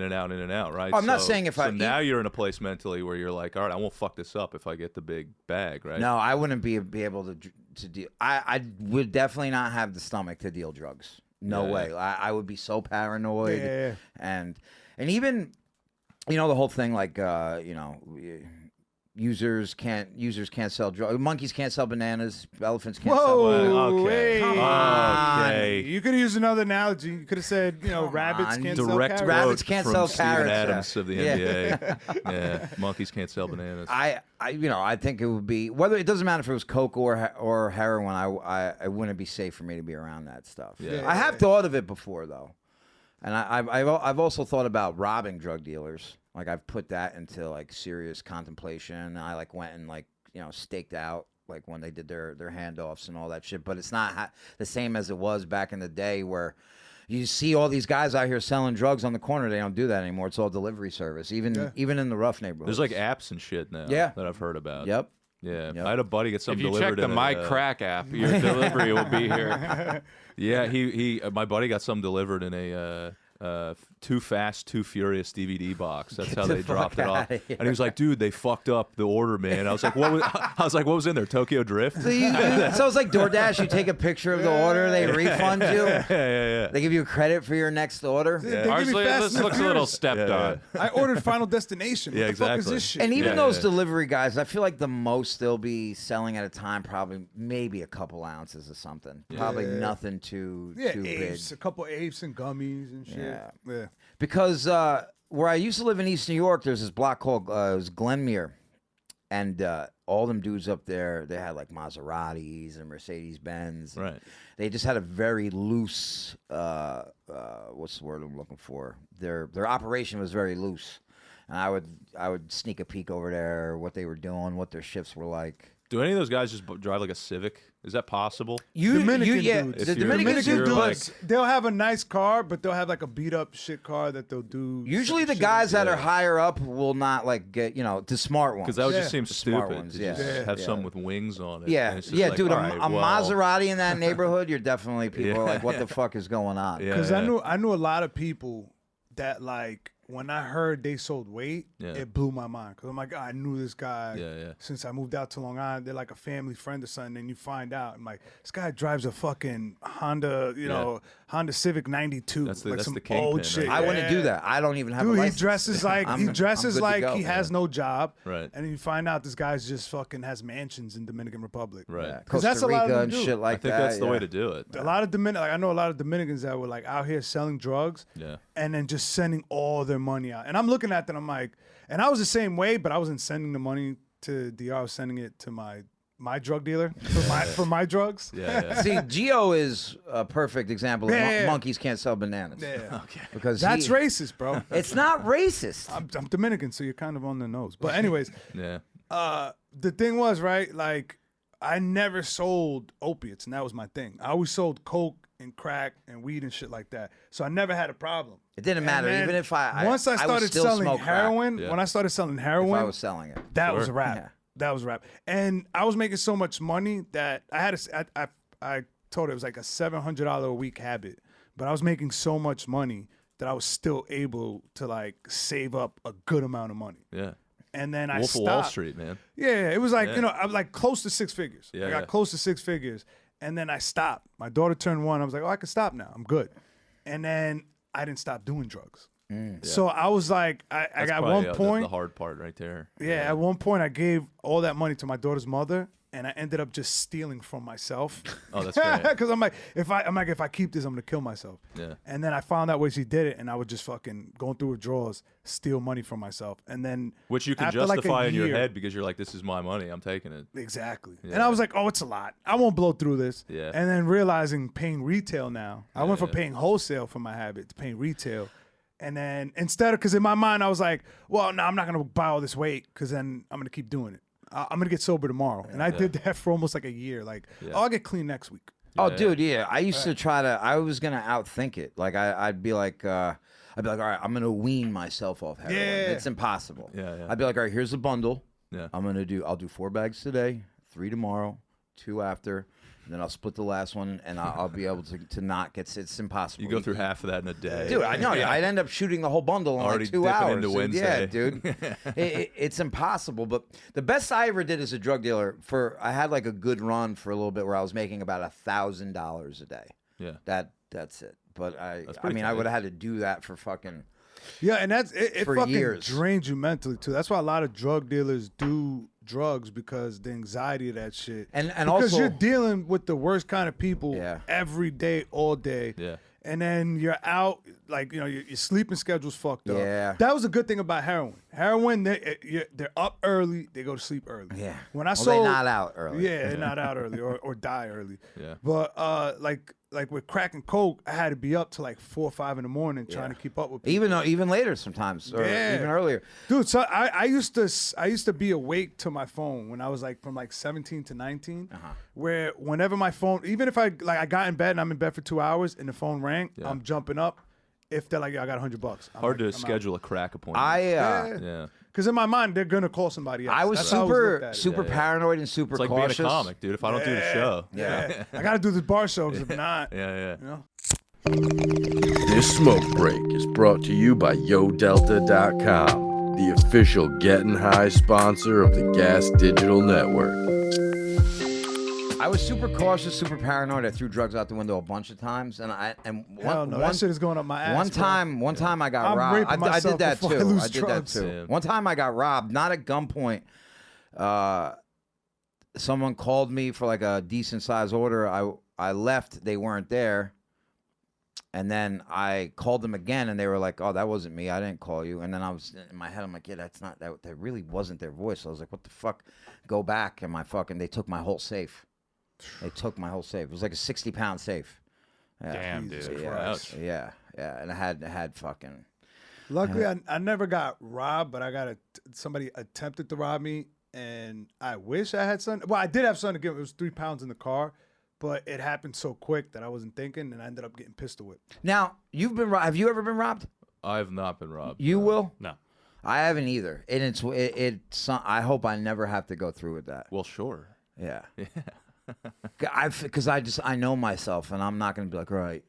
Speaker 5: right?
Speaker 1: I'm not saying if
Speaker 5: so
Speaker 1: I-
Speaker 5: now you're in a place mentally where you're like, all right, I won't fuck this up if I get the big bag, right?
Speaker 1: No, I wouldn't be able to deal. I would definitely not have the stomach to deal drugs. No way. I would be so paranoid.
Speaker 4: Yeah.
Speaker 1: And even, you know, the whole thing like, you know, users can't sell drugs. Monkeys can't sell bananas. Elephants can't sell.
Speaker 4: Whoa,
Speaker 5: Okay.
Speaker 4: hey.
Speaker 1: Come on.
Speaker 5: Okay.
Speaker 4: You could have used another analogy. You could have said, rabbits
Speaker 1: on.
Speaker 4: can't sell
Speaker 5: Direct
Speaker 4: carrots.
Speaker 1: Rabbits can't
Speaker 5: from
Speaker 1: sell
Speaker 5: Steven
Speaker 1: carrots.
Speaker 5: Adams of the
Speaker 1: Yeah.
Speaker 5: NBA. Yeah, monkeys can't sell bananas.
Speaker 1: I think it would be whether it doesn't matter if it was coke or heroin. I wouldn't be safe for me to be around that stuff.
Speaker 5: Yeah.
Speaker 1: I have thought of it before though, and I've also thought about robbing drug dealers. Like I've put that into like serious contemplation. I like went and like staked out like when they did their handoffs and all that shit. But it's not the same as it was back in the day where. You see all these guys out here selling drugs on the corner. They don't do that anymore. It's all delivery service, even in the rough neighborhoods.
Speaker 5: There's like apps and shit now
Speaker 1: Yeah.
Speaker 5: that I've heard about.
Speaker 1: Yep.
Speaker 5: Yeah.
Speaker 1: Yep.
Speaker 5: I had a buddy get
Speaker 6: If
Speaker 5: something
Speaker 6: you check
Speaker 5: delivered
Speaker 6: the
Speaker 5: in
Speaker 6: My
Speaker 5: a,
Speaker 6: Crack app, your delivery will be here.
Speaker 5: Yeah, he my buddy got something delivered in a Too Fast, Too Furious DVD box. That's how
Speaker 1: the
Speaker 5: they dropped
Speaker 1: fuck
Speaker 5: it off.
Speaker 1: outta here.
Speaker 5: And he was like, "Dude, they fucked up the order, man." I was like, "What was in there? Tokyo Drift?"
Speaker 1: So it's like DoorDash. You take a picture of the order, they refund you.
Speaker 5: Yeah.
Speaker 1: They give you credit for your next order.
Speaker 4: They give me
Speaker 6: Ours
Speaker 4: Fast
Speaker 6: this
Speaker 4: and
Speaker 6: looks a little
Speaker 4: Furious.
Speaker 6: stepped on.
Speaker 4: I ordered Final Destination.
Speaker 5: Yeah,
Speaker 4: What the fuck is
Speaker 5: exactly.
Speaker 4: this shit?
Speaker 1: And even
Speaker 5: Yeah,
Speaker 1: those
Speaker 5: yeah.
Speaker 1: delivery guys, I feel like the most they'll be selling at a time, probably maybe a couple ounces of something. Probably nothing too big.
Speaker 4: apes, a couple apes and gummies and shit.
Speaker 1: Yeah. Because where I used to live in East New York, there's this block called it was Glenmere, and all them dudes up there, they had like Maseratis and Mercedes Benz.
Speaker 5: Right.
Speaker 1: They just had a very loose. What's the word I'm looking for? Their operation was very loose, and I would sneak a peek over there, what they were doing, what their shifts were like.
Speaker 5: Do any of those guys just drive like a Civic? Is that possible?
Speaker 4: Dominican
Speaker 1: yeah,
Speaker 4: dudes.
Speaker 1: the
Speaker 5: If you're-
Speaker 1: Dominican
Speaker 5: if you're
Speaker 1: dudes.
Speaker 5: like-
Speaker 4: They'll have a nice car, but they'll have like a beat up shit car that they'll do.
Speaker 1: Usually the
Speaker 4: shit
Speaker 1: guys
Speaker 4: with.
Speaker 1: that are higher up will not like get the smart ones.
Speaker 5: Because that would just
Speaker 4: Yeah.
Speaker 5: seem
Speaker 1: The smart
Speaker 5: stupid.
Speaker 1: ones,
Speaker 5: to
Speaker 1: yeah.
Speaker 5: just
Speaker 1: Yeah.
Speaker 5: have
Speaker 1: Yeah.
Speaker 5: some with wings on it.
Speaker 1: Yeah,
Speaker 5: And it's just
Speaker 1: yeah,
Speaker 5: like,
Speaker 1: dude.
Speaker 5: all
Speaker 1: A
Speaker 5: right, well,
Speaker 1: Maserati in that neighborhood, you're definitely people are like, what the fuck is going on?
Speaker 5: Yeah.
Speaker 4: Because I knew a lot of people that like when I heard they sold weight,
Speaker 5: Yeah.
Speaker 4: it blew my mind. Because I'm like, I knew this guy
Speaker 5: Yeah.
Speaker 4: since I moved out to Long Island. They're like a family friend or something. And you find out, I'm like, this guy drives a fucking Honda, Honda Civic '92,
Speaker 5: That's the-
Speaker 4: like
Speaker 5: that's
Speaker 4: some
Speaker 5: the kingpin
Speaker 4: old
Speaker 5: right
Speaker 4: shit.
Speaker 5: there.
Speaker 1: I wouldn't do that. I don't even have a
Speaker 4: Dude, he
Speaker 1: license.
Speaker 4: dresses like
Speaker 1: I'm good to
Speaker 4: he
Speaker 1: go.
Speaker 4: has no job,
Speaker 5: Right.
Speaker 4: And you find out this guy's just fucking has mansions in Dominican Republic,
Speaker 5: Right.
Speaker 1: Yeah,
Speaker 4: 'Cause
Speaker 1: Costa
Speaker 4: that's a lot of
Speaker 1: Rica
Speaker 4: them
Speaker 1: and
Speaker 4: do.
Speaker 1: shit like
Speaker 5: I think
Speaker 1: that.
Speaker 5: that's the way
Speaker 1: yeah.
Speaker 5: to do it.
Speaker 4: A lot of I know a lot of Dominicans that were like out here selling drugs,
Speaker 5: Yeah.
Speaker 4: and then just sending all their money out. And I'm looking at that, I'm like, and I was the same way, but I wasn't sending the money to DR. I was sending it to my drug dealer for my drugs.
Speaker 5: Yeah.
Speaker 1: See, Geo is a perfect example of
Speaker 4: Yeah.
Speaker 1: monkeys can't sell bananas.
Speaker 4: Yeah.
Speaker 1: Because
Speaker 4: That's racist, bro.
Speaker 1: It's not racist.
Speaker 4: I'm Dominican, so you're kind of on the nose. But anyways,
Speaker 5: Yeah.
Speaker 4: the thing was, right, like I never sold opiates, and that was my thing. I always sold coke and crack and weed and shit like that. So I never had a problem.
Speaker 1: It didn't matter.
Speaker 4: And then
Speaker 1: Even if I
Speaker 4: once I
Speaker 1: would
Speaker 4: started
Speaker 1: still
Speaker 4: selling
Speaker 1: smoke crack
Speaker 4: heroin,
Speaker 5: Yeah.
Speaker 4: when I started selling
Speaker 1: if
Speaker 4: heroin,
Speaker 1: I was selling it.
Speaker 4: that was a
Speaker 5: Sure.
Speaker 4: wrap.
Speaker 1: Yeah.
Speaker 4: That was a wrap. And I was making so much money that I had I told her it was like a $700 a week habit, but I was making so much money that I was still able to like save up a good amount of money.
Speaker 5: Yeah.
Speaker 4: And then I
Speaker 5: Wolf of
Speaker 4: stopped.
Speaker 5: Wall Street, man.
Speaker 4: Yeah, it was like,
Speaker 5: Yeah.
Speaker 4: I'm like close to six figures.
Speaker 5: Yeah,
Speaker 4: I got
Speaker 5: yeah.
Speaker 4: close to six figures. And then I stopped. My daughter turned 1. I was like, oh, I can stop now. I'm good. And then I didn't stop doing drugs. So I was like, I
Speaker 5: That's
Speaker 4: got
Speaker 5: probably,
Speaker 4: one point.
Speaker 5: the hard part right there.
Speaker 4: Yeah, at one point I gave all that money to my daughter's mother, and I ended up just stealing from myself.
Speaker 5: Oh, that's great.
Speaker 4: Because I'm like, if I keep this, I'm gonna kill myself.
Speaker 5: Yeah.
Speaker 4: And then I found out where she did it, and I would just fucking going through her drawers, steal money from myself, and then
Speaker 5: Which you can
Speaker 4: after like a
Speaker 5: justify in your
Speaker 4: year-
Speaker 5: head because you're like, this is my money. I'm taking it.
Speaker 4: Exactly. And
Speaker 5: Yeah.
Speaker 4: I was like, oh, it's a lot. I won't blow through this.
Speaker 5: Yeah.
Speaker 4: And then realizing paying retail now, I went from
Speaker 5: yeah.
Speaker 4: paying wholesale for my habit to paying retail. And then instead of, because in my mind, I was like, well, no, I'm not going to buy all this weight because then I'm going to keep doing it. I'm going to get sober tomorrow. And I did that for almost like a year. Like, oh, I'll get clean next week.
Speaker 1: Oh, dude, yeah. I used to try to. I was gonna outthink it. Like I'd be like, all right, I'm gonna wean myself off heroin.
Speaker 4: Yeah.
Speaker 1: It's impossible.
Speaker 5: Yeah.
Speaker 1: I'd be like, all right, here's a bundle.
Speaker 5: Yeah.
Speaker 1: I'll do 4 bags today, 3 tomorrow, 2 after, and then I'll split the last one, and I'll be able to not get. It's impossible.
Speaker 5: You go through half of that in a day.
Speaker 1: Dude, I know. I'd end up shooting the whole bundle in
Speaker 5: Already
Speaker 1: like 2
Speaker 5: dipping
Speaker 1: hours.
Speaker 5: into
Speaker 1: dude. Yeah,
Speaker 5: Wednesday.
Speaker 1: dude. It's impossible. But the best I ever did as a drug dealer, I had like a good run for a little bit where I was making about $1,000 a day.
Speaker 5: Yeah.
Speaker 1: That's it. But I
Speaker 5: pretty
Speaker 1: mean,
Speaker 5: tight.
Speaker 1: I would have had to do that for fucking
Speaker 4: Yeah, and it
Speaker 1: For
Speaker 4: fucking
Speaker 1: years.
Speaker 4: drains you mentally too. That's why a lot of drug dealers do drugs, because the anxiety of that shit.
Speaker 1: And
Speaker 4: because
Speaker 1: also
Speaker 4: you're dealing with the worst kind of people
Speaker 1: Yeah.
Speaker 4: every day, all day.
Speaker 5: Yeah.
Speaker 4: And then you're out, like, your sleeping schedule's fucked up.
Speaker 1: Yeah.
Speaker 4: That was a good thing about heroin. Heroin, they're up early, they go to sleep early.
Speaker 1: Yeah.
Speaker 4: When I
Speaker 1: Well,
Speaker 4: sold,
Speaker 1: they're not out early.
Speaker 4: Yeah, they're not out early or die early.
Speaker 5: Yeah.
Speaker 4: But like with crack and coke, I had to be up to like 4 or 5 in the morning trying to keep up with people.
Speaker 1: Even later sometimes, or
Speaker 4: Yeah.
Speaker 1: even earlier.
Speaker 4: Dude, so I used to be awake to my phone when I was like from like 17 to 19, where whenever my phone, even if I got in bed and I'm in bed for 2 hours and the phone rang, I'm jumping up. If they're like, I got $100.
Speaker 5: Hard to schedule a crack appointment. yeah.
Speaker 4: Because in my mind, they're gonna call somebody else.
Speaker 1: I was
Speaker 4: That's how I always looked
Speaker 1: super
Speaker 4: at it.
Speaker 1: super paranoid and super
Speaker 5: It's like
Speaker 1: cautious.
Speaker 5: being a comic, dude. If I don't do the show.
Speaker 1: Yeah.
Speaker 4: I gotta do this bar show, 'cause if not,
Speaker 5: Yeah.
Speaker 4: you know.
Speaker 9: This smoke break is brought to you by YoDelta.com, the official Getting High sponsor of the Gas Digital Network.
Speaker 1: I was super cautious, super paranoid. I threw drugs out the window a bunch of times, and
Speaker 4: Hell no, that shit is going up my ass.
Speaker 1: One time I got
Speaker 4: I'm
Speaker 1: robbed.
Speaker 4: raping
Speaker 1: I did
Speaker 4: myself
Speaker 1: that
Speaker 4: before I
Speaker 1: too.
Speaker 4: lose
Speaker 1: I did
Speaker 4: drugs.
Speaker 1: that too.
Speaker 5: Yeah.
Speaker 1: One time I got robbed, not at gunpoint. Someone called me for like a decent size order. I left. They weren't there. And then I called them again, and they were like, "Oh, that wasn't me. I didn't call you." And then I was in my head, I'm like, "Yeah, that's not that. That really wasn't their voice." I was like, "What the fuck?" Go back, and they took my whole safe. They took my whole safe. It was like a 60-pound safe. Yeah.
Speaker 6: Damn,
Speaker 4: Jesus
Speaker 6: dude.
Speaker 4: Christ.
Speaker 1: Yeah. And I had fucking.
Speaker 4: Luckily, I never got robbed, but somebody attempted to rob me, and I wish I had something. Well, I did have something to give. It was 3 pounds in the car, but it happened so quick that I wasn't thinking, and I ended up getting pistol whipped.
Speaker 1: Now you've been. Have you ever been robbed?
Speaker 5: I have not been robbed.
Speaker 1: You will.
Speaker 6: No.
Speaker 1: I haven't either, and it's. I hope I never have to go through with that.
Speaker 5: Well, sure.
Speaker 1: Yeah. Because I know myself, and I'm not gonna be like, right.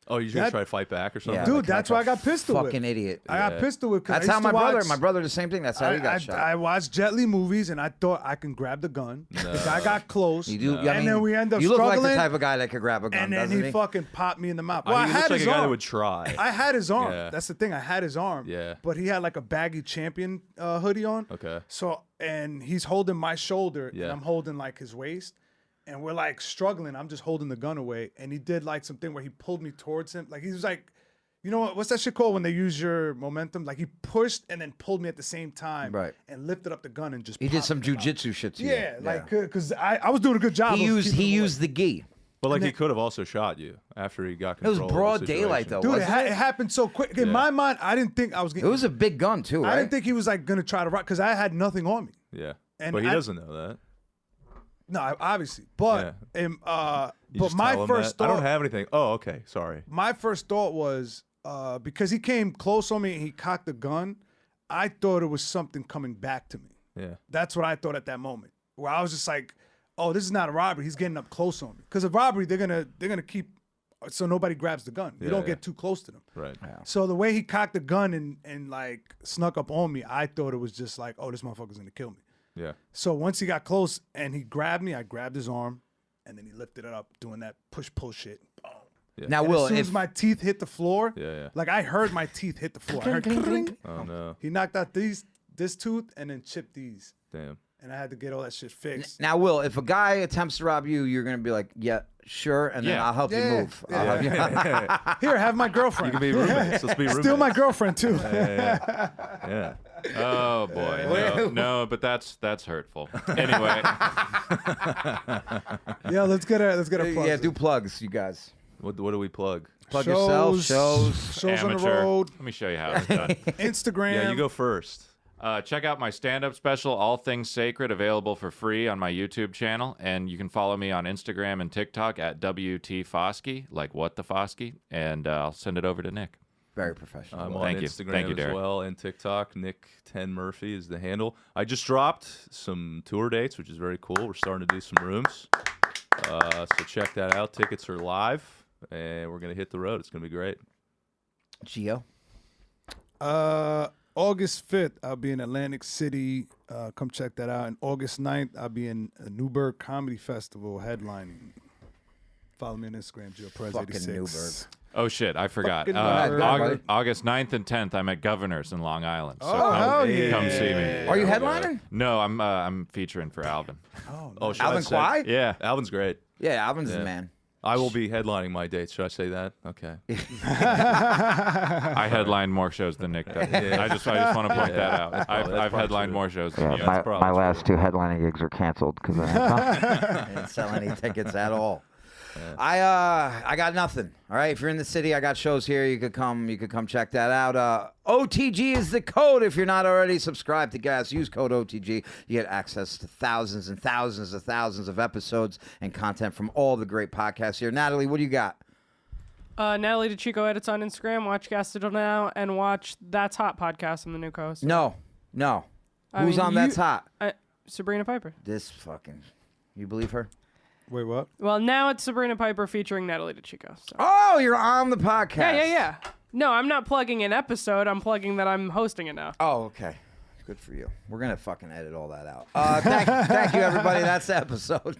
Speaker 5: Oh, you're gonna try to fight back or something?
Speaker 1: Yeah,
Speaker 4: Dude,
Speaker 1: like
Speaker 4: that's
Speaker 1: a
Speaker 4: why I got pistol whipped.
Speaker 1: Fucking idiot.
Speaker 4: I got pistol whipped. 'Cause
Speaker 1: That's
Speaker 4: I
Speaker 1: how
Speaker 4: used to
Speaker 1: my brother, the same thing. That's how he got shot.
Speaker 4: I watched Jet Li movies, and I thought I can grab the gun. The guy got close.
Speaker 1: You do,
Speaker 4: and then we end up
Speaker 1: you look
Speaker 4: struggling.
Speaker 1: like the type of guy that could grab a gun,
Speaker 4: and then
Speaker 1: doesn't
Speaker 4: he fucking popped me in the mouth. Well,
Speaker 5: I
Speaker 4: I
Speaker 5: mean, he
Speaker 4: had
Speaker 5: looks like
Speaker 4: his
Speaker 5: a guy
Speaker 4: arm.
Speaker 5: that would try.
Speaker 4: I had his arm.
Speaker 5: Yeah.
Speaker 4: That's the thing. I had his arm.
Speaker 5: Yeah.
Speaker 4: But he had like a baggy champion hoodie on.
Speaker 5: Okay.
Speaker 4: So, and he's holding my shoulder, and
Speaker 5: Yeah.
Speaker 4: I'm holding like his waist. And we're like struggling. I'm just holding the gun away. And he did like something where he pulled me towards him. Like he was like, you know what's that shit called when they use your momentum? Like he pushed and then pulled me at the same time.
Speaker 1: Right.
Speaker 4: And lifted up the gun and just
Speaker 1: He did
Speaker 4: popped
Speaker 1: some
Speaker 4: me in the mouth.
Speaker 1: jujitsu shit to you.
Speaker 4: Yeah, like because I was doing a good job.
Speaker 1: he
Speaker 4: of
Speaker 1: used
Speaker 4: keeping him away.
Speaker 1: the gi.
Speaker 5: But like he could have also shot you after he got
Speaker 1: It was
Speaker 5: control.
Speaker 1: broad
Speaker 5: of the
Speaker 1: daylight,
Speaker 5: situation.
Speaker 1: though.
Speaker 4: Dude,
Speaker 1: wasn't
Speaker 4: it happened so quick. In my mind, I didn't think I was
Speaker 1: It
Speaker 4: getting.
Speaker 1: was a big gun too, right?
Speaker 4: I didn't think he was like gonna try to rock because I had nothing on me.
Speaker 5: Yeah.
Speaker 4: And
Speaker 5: But he
Speaker 4: I-
Speaker 5: doesn't know that.
Speaker 4: No, obviously, but
Speaker 5: You
Speaker 4: but
Speaker 5: just
Speaker 4: my
Speaker 5: tell him
Speaker 4: first
Speaker 5: that. I
Speaker 4: thought.
Speaker 5: don't have anything. Oh, okay. Sorry.
Speaker 4: My first thought was because he came close on me and he cocked the gun. I thought it was something coming back to me.
Speaker 5: Yeah.
Speaker 4: That's what I thought at that moment. Where I was just like, "Oh, this is not a robbery. He's getting up close on me." Because a robbery, they're gonna keep so nobody grabs the gun. You
Speaker 5: Yeah,
Speaker 4: don't
Speaker 5: yeah.
Speaker 4: get too close to them.
Speaker 5: Right.
Speaker 4: So the way he cocked the gun and like snuck up on me, I thought it was just like, "Oh, this motherfucker's gonna kill me."
Speaker 5: Yeah.
Speaker 4: So once he got close and he grabbed me, I grabbed his arm, and then he lifted it up, doing that push-pull shit. Boom.
Speaker 1: Now,
Speaker 4: And
Speaker 1: Will,
Speaker 4: as soon
Speaker 1: if
Speaker 4: as my teeth hit the floor,
Speaker 5: Yeah.
Speaker 4: like I heard my teeth hit the floor. I heard clink.
Speaker 5: Oh no.
Speaker 4: He knocked out this tooth and then chipped these,
Speaker 5: Damn.
Speaker 4: and I had to get all that shit fixed.
Speaker 1: now, Will, if a guy attempts to rob you, you're gonna be like, "Yeah, sure," and then
Speaker 6: Yeah.
Speaker 1: I'll help you
Speaker 4: Yeah,
Speaker 1: move.
Speaker 4: yeah.
Speaker 1: I'll help you.
Speaker 4: Here, have my girlfriend.
Speaker 5: You can be roommates. Let's be roommates.
Speaker 4: Steal my girlfriend too.
Speaker 5: Yeah.
Speaker 6: Oh boy, no, but that's hurtful. Anyway,
Speaker 4: Yeah, let's get a plug.
Speaker 1: Yeah, do plugs, you guys.
Speaker 5: What do we plug?
Speaker 1: Plug yourself. Shows.
Speaker 4: shows on the
Speaker 6: amateur.
Speaker 4: road,
Speaker 6: Let me show you how it's done.
Speaker 4: Instagram.
Speaker 5: Yeah, you go first.
Speaker 6: Check out my stand-up special, All Things Sacred, available for free on my YouTube channel, and you can follow me on Instagram and TikTok at WT Foskey, like what the Foskey, and I'll send it over to Nick.
Speaker 1: Very professional.
Speaker 5: I'm
Speaker 1: Will.
Speaker 5: on
Speaker 6: Thank you.
Speaker 5: Instagram
Speaker 6: Thank you,
Speaker 5: as
Speaker 6: Derek.
Speaker 5: well and TikTok. Nick 10 Murphy is the handle. I just dropped some tour dates, which is very cool. We're starting to do some rooms. So check that out. Tickets are live, and we're going to hit the road. It's going to be great.
Speaker 1: Geo.
Speaker 4: August 5th, I'll be in Atlantic City. Come check that out. And August 9th, I'll be in Newburgh Comedy Festival headlining. Follow me on Instagram, Geo Perez
Speaker 1: Fucking
Speaker 4: 86.
Speaker 1: Newburgh.
Speaker 6: Oh, shit. I forgot.
Speaker 4: Fucking nerd.
Speaker 6: August 9th and 10th, I'm at Governor's in Long Island. So
Speaker 4: hell yeah.
Speaker 6: come see me.
Speaker 1: Are you headlining?
Speaker 6: No, I'm featuring for Alvin.
Speaker 5: Oh, should I
Speaker 1: Alvin
Speaker 5: say-
Speaker 1: Kwai?
Speaker 6: Yeah.
Speaker 5: Alvin's great.
Speaker 1: Yeah, Alvin's the man.
Speaker 5: I will be headlining my dates. Should I say that? Okay.
Speaker 6: I headline more shows than Nick does. I just want to point that out. I've headlined more shows than you.
Speaker 1: My last 2 headlining gigs were canceled because I didn't sell any tickets at all. I got nothing. All right, if you're in the city, I got shows here. You could come check that out. OTG is the code. If you're not already subscribed to Gas, use code OTG. You get access to thousands and thousands of episodes and content from all the great podcasts here. Natalie, what do you got?
Speaker 7: Natalie DeChico edits on Instagram. Watch Gas Digital Now and watch That's Hot podcast on the new coast.
Speaker 1: No. Who's on That's Hot?
Speaker 7: Sabrina Piper.
Speaker 1: This fucking. You believe her?
Speaker 4: Wait, what?
Speaker 7: Well, now it's Sabrina Piper featuring Natalie DeChico. So.
Speaker 1: Oh, you're on the podcast.
Speaker 7: Yeah. No, I'm not plugging an episode. I'm plugging that I'm hosting it now.
Speaker 1: Oh, okay. Good for you. We're going to fucking edit all that out. Thank you, everybody. That's the episode.